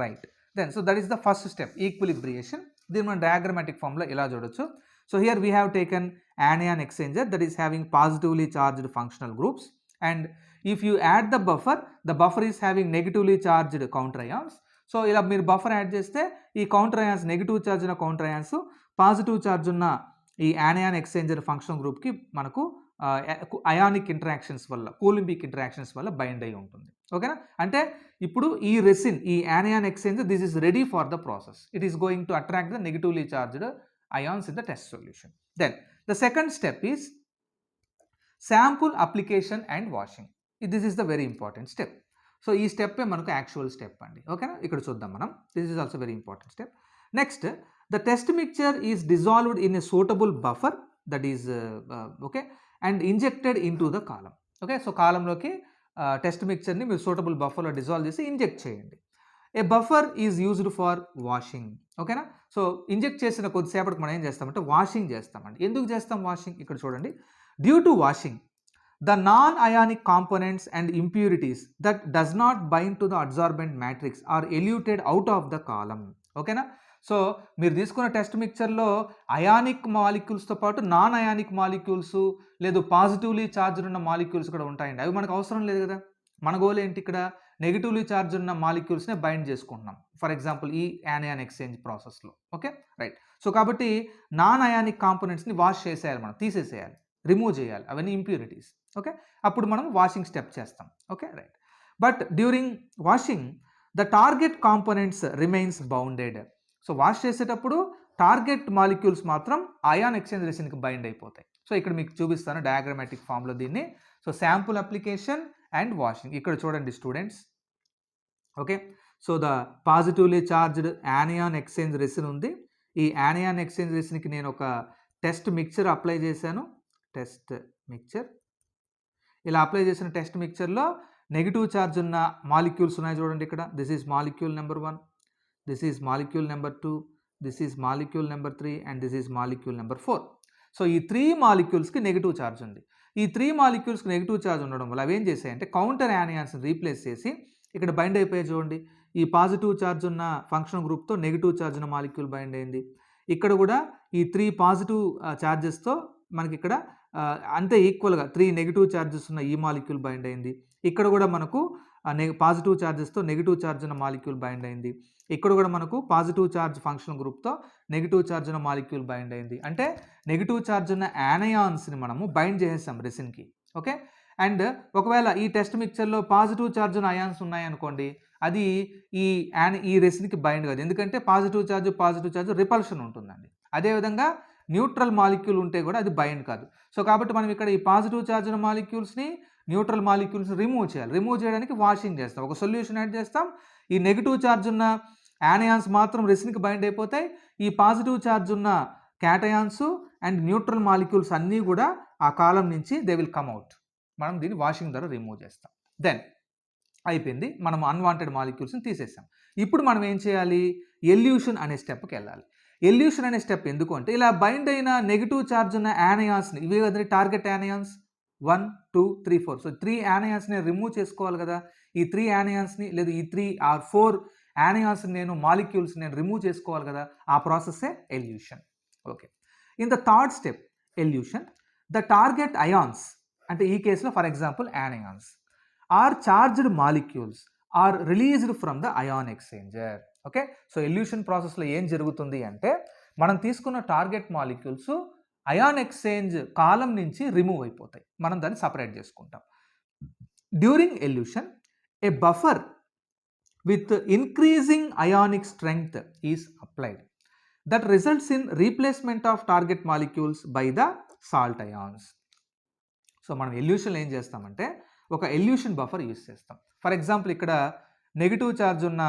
right. Then so that is the first step, equilibration. దీన్ని మనం డయాగ్రమాటిక్ ఫామ్లో ఇలా చూడొచ్చు. So here we have taken anion exchanger that is having positively charged functional groups, and if you add the buffer is having negatively charged counter ions. So ఇలా మీరు బఫర్ యాడ్ చేస్తే ఈ కౌంటర్ అయాన్స్, నెగిటివ్ ఛార్జ్ ఉన్న కౌంటర్ అయాన్స్ పాజిటివ్ ఛార్జ్ ఉన్న ఈ యానయాన్ ఎక్స్చేంజర్ ఫంక్షనల్ గ్రూప్కి మనకు అయానిక్ ఇంటరాక్షన్స్ వల్ల, కూలింబిక్ ఇంటరాక్షన్స్ వల్ల బైండ్ అయి ఉంటుంది. ఓకేనా, అంటే ఇప్పుడు ఈ రెసిన్, ఈ యానయాన్ exchanger, this is ready for the process. It is going to attract the negatively charged ions in the test solution. Then the second step is sample application and washing. This is the very important step. So ee step manaku actual step andi. Okay na, ikkada chuddam manam. This is also very important step. Next, the test mixture is dissolved in a suitable buffer, that is okay, and injected into the column. Okay, so column loki test mixture ni meer suitable buffer lo dissolve chesi inject cheyandi. A buffer is used for washing. ఓకేనా, సో ఇంజెక్ట్ చేసిన కొద్దిసేపటికి మనం ఏం చేస్తామంటే వాషింగ్ చేస్తామండి. ఎందుకు చేస్తాం వాషింగ్? ఇక్కడ చూడండి, due to washing the non ionic components and impurities that does not bind to the absorbent matrix are eluted out of the column. ఓకేనా, సో మీరు తీసుకున్న టెస్ట్ మిక్చర్లో అయానిక్ మాలిక్యూల్స్తో పాటు నాన్ అయానిక్ మాలిక్యూల్స్ లేదు పాజిటివ్లీ ఛార్జ్డ్ ఉన్న మాలిక్యూల్స్ కూడా ఉంటాయండి. అవి మనకు అవసరం లేదు కదా. మన గోల్ ఏంటి ఇక్కడ, నెగిటివ్లీ ఛార్జ్ ఉన్న మాలిక్యూల్స్నే బైండ్ చేసుకుంటున్నాం ఫర్ ఎగ్జాంపుల్ ఈ యానియాన్ ఎక్స్చేంజ్ ప్రాసెస్లో. Okay right. సో కాబట్టి నాన్ అయానిక్ కాంపోనెంట్స్ని వాష్ చేసేయాలి, మనం తీసేసేయాలి, రిమూవ్ చేయాలి, అవన్నీ ఇంప్యూరిటీస్. ఓకే, అప్పుడు మనం వాషింగ్ స్టెప్ చేస్తాం. Okay right. But during washing the target components remains bounded. So wash చేసేటప్పుడు టార్గెట్ మాలిక్యూల్స్ మాత్రం అయాన్ ఎక్స్చేంజ్ రెసిన్కి బైండ్ అయిపోతాయి. సో ఇక్కడ మీకు చూపిస్తాను డయాగ్రమాటిక్ ఫామ్లో దీన్ని. So sample application and washing ఇక్కడ చూడండి students. Okay, so the positively charged anion exchange resin ఉంది. ఈ యానియాన్ ఎక్స్చేంజ్ రెసిన్కి నేను ఒక టెస్ట్ మిక్చర్ అప్లై చేశాను. టెస్ట్ మిక్చర్ ఇలా అప్లై చేసిన టెస్ట్ మిక్చర్లో నెగిటివ్ ఛార్జ్ ఉన్న మాలిక్యూల్స్ ఉన్నాయి చూడండి ఇక్కడ. This is molecule number 1, this is molecule number 2, this is molecule number 3 and this is molecule number 4. So ఈ 3 మాలిక్యూల్స్కి నెగిటివ్ ఛార్జ్ ఉంది. ఈ 3 మాలిక్యూల్స్కి నెగిటివ్ ఛార్జ్ ఉండడం వల్ల అవి ఏం చేశాయంటే కౌంటర్ యానియాన్స్ని రీప్లేస్ చేసి ఇక్కడ బైండ్ అయిపోయాయి చూడండి. ఈ పాజిటివ్ ఛార్జ్ ఉన్న ఫంక్షన్ గ్రూప్తో నెగిటివ్ ఛార్జ్ ఉన్న మాలిక్యూల్ బైండ్ అయింది. ఇక్కడ కూడా ఈ 3 పాజిటివ్ ఛార్జెస్తో మనకి ఇక్కడ అంతే ఈక్వల్గా 3 నెగిటివ్ ఛార్జెస్ ఉన్న ఈ మాలిక్యూల్ బైండ్ అయింది. ఇక్కడ కూడా మనకు పాజిటివ్ ఛార్జెస్తో నెగిటివ్ ఛార్జ్ ఉన్న మాలిక్యూల్ బైండ్ అయింది. ఇక్కడ కూడా మనకు పాజిటివ్ ఛార్జ్ ఫంక్షన్ గ్రూప్తో నెగిటివ్ ఛార్జ్ ఉన్న మాలిక్యూల్ బైండ్ అయింది. అంటే నెగిటివ్ ఛార్జ్ ఉన్న యానయాన్స్ని మనము బైండ్ చేసేసాం రెసిన్కి. ఓకే, అండ్ ఒకవేళ ఈ టెస్ట్ మిక్చర్లో పాజిటివ్ ఛార్జ్ ఉన్న అయాన్స్ ఉన్నాయనుకోండి, అది ఈ రెసిన్కి బైండ్ కాదు, ఎందుకంటే పాజిటివ్ ఛార్జ్ రిపల్షన్ ఉంటుందండి. అదేవిధంగా న్యూట్రల్ మాలిక్యూల్ ఉంటే కూడా అది బైండ్ కాదు. సో కాబట్టి మనం ఇక్కడ ఈ పాజిటివ్ ఛార్జ్ ఉన్న మాలిక్యూల్స్ని న్యూట్రల్ మాలిక్యూల్స్ని రిమూవ్ చేయాలి. రిమూవ్ చేయడానికి వాషింగ్ చేస్తాం, ఒక సొల్యూషన్ యాడ్ చేస్తాం. ఈ నెగిటివ్ ఛార్జ్ ఉన్న యానయాన్స్ మాత్రం రెసిన్కి బైండ్ అయిపోతాయి. ఈ పాజిటివ్ ఛార్జ్ ఉన్న క్యాటయాన్స్ అండ్ న్యూట్రల్ మాలిక్యూల్స్ అన్నీ కూడా ఆ కాలం నుంచి దే విల్ కమ్ అవుట్. మనం దీన్ని వాషింగ్ ద్వారా రిమూవ్ చేస్తాం. దెన్ అయిపోయింది, మనం అన్వాంటెడ్ మాలిక్యూల్స్ని తీసేసాం. ఇప్పుడు మనం ఏం చేయాలి, ఎల్యూషన్ అనే స్టెప్కి వెళ్ళాలి. ఎల్యూషన్ అనే స్టెప్ ఎందుకు అంటే ఇలా బైండ్ అయిన నెగిటివ్ ఛార్జ్ ఉన్న యానయాన్స్ని, ఇవే కదండి టార్గెట్ యానయాన్స్ 1, 2, 3, 4. సో 3 యానయాన్స్ని రిమూవ్ చేసుకోవాలి కదా. ఈ 3 యానయాన్స్ని లేదు ఈ 3 or 4 యానయాన్స్ని నేను మాలిక్యూల్స్ నేను రిమూవ్ చేసుకోవాలి కదా. ఆ ప్రాసెస్సే elution. Okay, in the third step elution the target ions, అంటే ఈ కేసులో for example anions are charged molecules are released from the ion exchanger. Okay, so elution ప్రాసెస్లో ఏం జరుగుతుంది అంటే మనం తీసుకున్న target molecules ion exchange column నుంచి రిమూవ్ అయిపోతాయి, మనం దాన్ని సపరేట్ చేసుకుంటాం. During elution a buffer with increasing ionic strength is applied that results in replacement of target molecules by the salt ions. So మనం ఎల్యూషన్లో ఏం చేస్తామంటే ఒక ఎల్యూషన్ బఫర్ యూస్ చేస్తాం. ఫర్ ఎగ్జాంపుల్ ఇక్కడ నెగిటివ్ ఛార్జ్ ఉన్న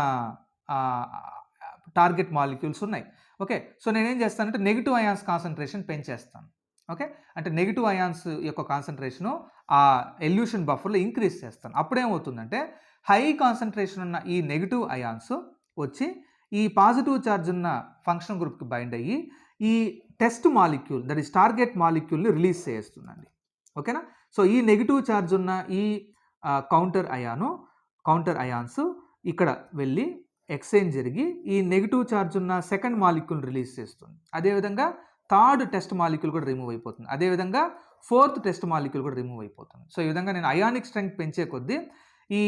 టార్గెట్ మాలిక్యూల్స్ ఉన్నాయి. ఓకే, సో నేనేం చేస్తానంటే నెగిటివ్ అయాన్స్ కాన్సన్ట్రేషన్ పెంచేస్తాను. ఓకే, అంటే నెగిటివ్ అయాన్స్ యొక్క కాన్సన్ట్రేషను ఆ ఎల్యూషన్ బఫర్లో ఇంక్రీజ్ చేస్తాను. అప్పుడేమవుతుందంటే హై కాన్సన్ట్రేషన్ ఉన్న ఈ నెగిటివ్ అయాన్స్ వచ్చి ఈ పాజిటివ్ ఛార్జ్ ఉన్న ఫంక్షన్ గ్రూప్కి బైండ్ అయ్యి ఈ test molecule that is target మాలిక్యూల్ని రిలీజ్ చేస్తుందండి. ఓకేనా, సో ఈ నెగిటివ్ ఛార్జ్ ఉన్న ఈ కౌంటర్ అయాన్స్ ఇక్కడ వెళ్ళి ఎక్స్చేంజ్ జరిగి ఈ నెగిటివ్ ఛార్జ్ ఉన్న సెకండ్ మాలిక్యూల్ రిలీజ్ చేస్తుంది. అదేవిధంగా థర్డ్ టెస్ట్ మాలిక్యూల్ కూడా రిమూవ్ అయిపోతుంది. అదేవిధంగా ఫోర్త్ టెస్ట్ మాలిక్యూల్ కూడా రిమూవ్ అయిపోతుంది. సో ఈ విధంగా నేను అయానిక్ స్ట్రెంగ్త్ పెంచే కొద్దీ ఈ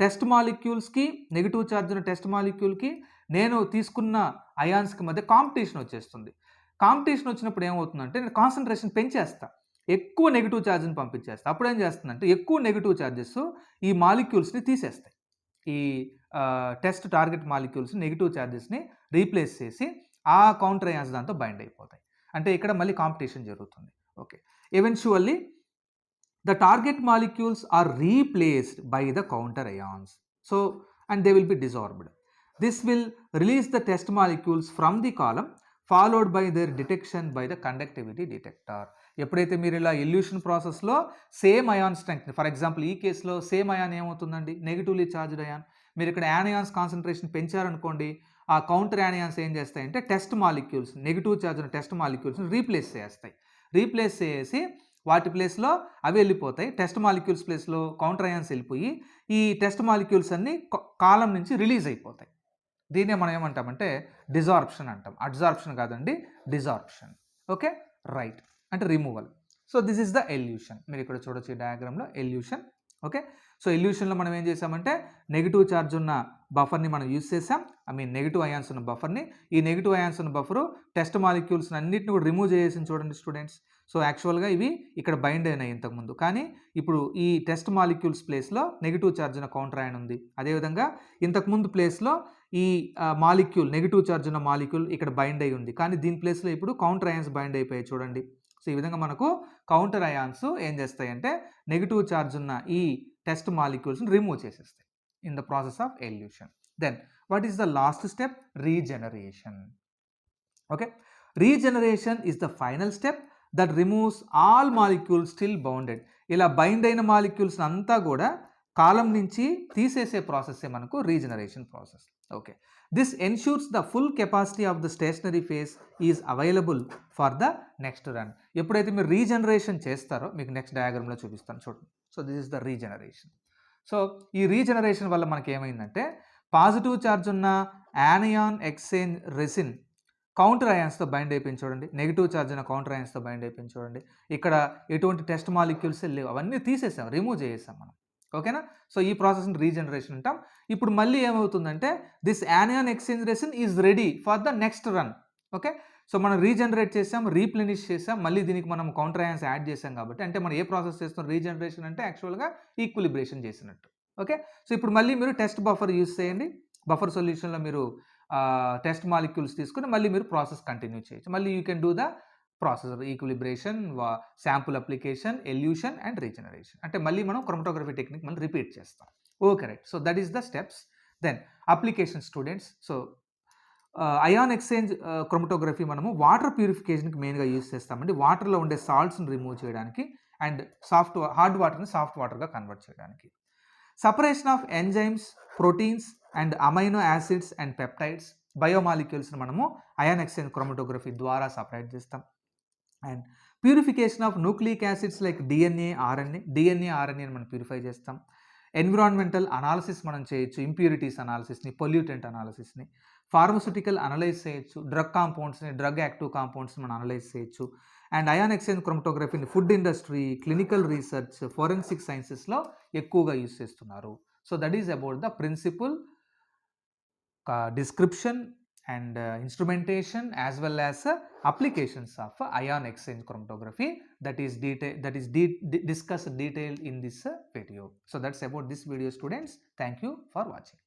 టెస్ట్ మాలిక్యూల్స్కి నెగిటివ్ ఛార్జ్ ఉన్న టెస్ట్ మాలిక్యూల్కి నేను తీసుకున్న అయాన్స్కి మధ్య కాంపిటీషన్ వచ్చేస్తుంది. కాంపిటీషన్ వచ్చినప్పుడు ఏమవుతుందంటే నేను కాన్సన్ట్రేషన్ పెంచేస్తాను, ఎక్కువ నెగిటివ్ ఛార్జ్ని పంపించేస్తాను. అప్పుడు ఏం చేస్తుందంటే ఎక్కువ నెగిటివ్ ఛార్జెస్ ఈ మాలిక్యూల్స్ని తీసేస్తాయి. ఈ టెస్ట్ టార్గెట్ మాలిక్యూల్స్ నెగిటివ్ ఛార్జెస్ని రీప్లేస్ చేసి ఆ కౌంటర్ అయాన్స్ దాంతో బైండ్ అయిపోతాయి. అంటే ఇక్కడ మళ్ళీ కాంపిటీషన్ జరుగుతుంది. Okay, eventually the target molecules are replaced by the counter ions. So and they will be desorbed. This will release the test molecules from the column followed by their detection by the conductivity detector. ఎప్పుడైతే మీరు ఇలా ఎల్యూషన్ ప్రాసెస్లో same ion strength, for example ఈ కేసులో సేమ్ అయాన్ ఏమవుతుందండి, నెగిటివ్లీ ఛార్జ్డ్ అయాన్. మీరు ఇక్కడ యానయాన్స్ కాన్సన్ట్రేషన్ పెంచారనుకోండి, ఆ కౌంటర్ యానయాన్స్ ఏం చేస్తాయంటే టెస్ట్ మాలిక్యూల్స్ నెగిటివ్ ఛార్జ్ ఉన్న టెస్ట్ మాలిక్యూల్స్ని రీప్లేస్ చేస్తాయి. రీప్లేస్ చేసి వాటి ప్లేస్లో అవి వెళ్ళిపోతాయి. టెస్ట్ మాలిక్యూల్స్ ప్లేస్లో కౌంటర్ అయాన్స్ వెళ్ళిపోయి ఈ టెస్ట్ మాలిక్యూల్స్ అన్నీ కాలం నుంచి రిలీజ్ అయిపోతాయి. దీన్నే మనం ఏమంటామంటే డిజార్ప్షన్ అంటాం. అడ్జార్ప్షన్ కాదండి, డిజార్ప్షన్. ఓకే, రైట్, అంటే removal. So this is the elution. మీరు ఇక్కడ చూడొచ్చు ఈ డయాగ్రామ్లో ఎల్యూషన్. ఓకే, సో ఎల్యూషన్లో మనం ఏం చేసామంటే నెగిటివ్ ఛార్జ్ ఉన్న బఫర్ని మనం యూజ్ చేసాం. ఐ మీన్ నెగిటివ్ అయాన్స్ ఉన్న బఫర్ని. ఈ నెగిటివ్ అయాన్స్ ఉన్న బఫరు టెస్ట్ మాలిక్యూల్స్ అన్నిటిని కూడా రిమూవ్ చేసేసింది చూడండి స్టూడెంట్స్. సో యాక్చువల్గా ఇవి ఇక్కడ బైండ్ అయినాయి ఇంతకుముందు, కానీ ఇప్పుడు ఈ టెస్ట్ మాలిక్యూల్స్ ప్లేస్లో నెగిటివ్ ఛార్జ్ ఉన్న కౌంటర్ అయాన్ ఉంది. అదేవిధంగా ఇంతకుముందు ప్లేస్లో ఈ మాలిక్యూల్ నెగిటివ్ ఛార్జ్ ఉన్న మాలిక్యూల్ ఇక్కడ బైండ్ అయి ఉంది, కానీ దీని ప్లేస్లో ఇప్పుడు కౌంటర్ అయాన్స్ బైండ్ అయిపోయాయి చూడండి. సో ఈ విధంగా మనకు కౌంటర్ అయాన్స్ ఏం చేస్తాయంటే నెగిటివ్ ఛార్జ్ ఉన్న ఈ టెస్ట్ మాలిక్యూల్స్ని రిమూవ్ చేసేస్తాయి in the process of elution. Then what is the last step? Regeneration. Okay, regeneration is the final step that removes all molecules still bounded. ఇలా బైండ్ అయిన మాలిక్యూల్స్ అంతా కూడా కాలం నుంచి తీసేసే ప్రాసెస్సే మనకు regeneration process. Okay, this ensures the full capacity of the stationary phase is available for the next run. ఎప్పుడైతే మీరు రీజనరేషన్ చేస్తారో మీకు నెక్స్ట్ డయాగ్రామ్లో చూపిస్తాను చూడండి. So this is the regeneration. So ఈ రీజనరేషన్ వల్ల మనకి ఏమైందంటే పాజిటివ్ ఛార్జ్ ఉన్న యానియాన్ ఎక్స్చేంజ్ రెసిన్ కౌంటర్ అయాన్స్తో బైండ్ అయిపోయింది చూడండి. నెగిటివ్ ఛార్జ్ ఉన్న కౌంటర్ అయాన్స్తో బైండ్ అయిపోయింది చూడండి. ఇక్కడ ఎటువంటి టెస్ట్ మాలిక్యూల్స్ లేవు, అవన్నీ తీసేసాం, రిమూవ్ చేసేసాం మనం. ఓకేనా? సో ఈ ప్రాసెస్ని రీజనరేషన్ అంటాం. ఇప్పుడు మళ్ళీ ఏమవుతుందంటే this anion exchange resin is ready for the next run. Okay, so మనం రీజనరేట్ చేసాం, రీప్లెనిష్ చేసాం, మళ్ళీ దీనికి మనం కౌంటర్ అయాన్స్ యాడ్ చేసాం కాబట్టి, అంటే మనం ఏ ప్రాసెస్ చేస్తాం? రీజనరేషన్ అంటే యాక్చువల్గా ఈక్విలిబ్రేషన్ చేసినట్టు. ఓకే, సో ఇప్పుడు మళ్ళీ మీరు టెస్ట్ బఫర్ యూజ్ చేయండి. బఫర్ సొల్యూషన్లో మీరు టెస్ట్ మాలిక్యూల్స్ తీసుకుని మళ్ళీ మీరు ప్రాసెస్ కంటిన్యూ చేయొచ్చు. మళ్ళీ you can do the process equilibration, sample application, elution and regeneration. అంటే మళ్ళీ మనం క్రోమటోగ్రఫీ టెక్నిక్ మళ్ళీ రిపీట్ చేస్తాం. Okay, right. So that is the steps. Then application students. So ion exchange chromatography మనము వాటర్ ప్యూరిఫికేషన్కి మెయిన్గా యూజ్ చేస్తామండి. వాటర్లో ఉండే సాల్ట్స్ని రిమూవ్ చేయడానికి అండ్ హార్డ్ వాటర్ని సాఫ్ట్ వాటర్గా కన్వర్ట్ చేయడానికి. Separation of enzymes, proteins and amino acids and peptides, బయోమాలిక్యూల్స్ని మనము అయాన్ ఎక్స్చేంజ్ క్రోమటోగ్రఫీ ద్వారా సపరేట్ చేస్తాం. And purification of nucleic acids like DNA, ఆర్ఎన్ఏని మనం ప్యూరిఫై చేస్తాం. ఎన్విరాన్మెంటల్ అనాలిసిస్ మనం చేయొచ్చు, ఇంప్యూరిటీస్ అనాలిసిస్ని, పొల్యూటెంట్ అనాలిసిస్ని. ఫార్మస్యూటికల్ అనలైజ్ చేయొచ్చు, డ్రగ్ కాంపౌండ్స్ని, డ్రగ్ యాక్టివ్ కాంపౌండ్స్ని మనం అనలైజ్ చేయొచ్చు. అండ్ అయాన్ ఎక్స్చేంజ్ క్రోమటోగ్రఫీని food industry, clinical research, forensic సైన్సెస్లో ఎక్కువగా యూజ్ చేస్తున్నారు. So that is about the principle, description and instrumentation as well as applications of ion exchange chromatography that is discussed detailed in this video. So that's about this video students. Thank you for watching.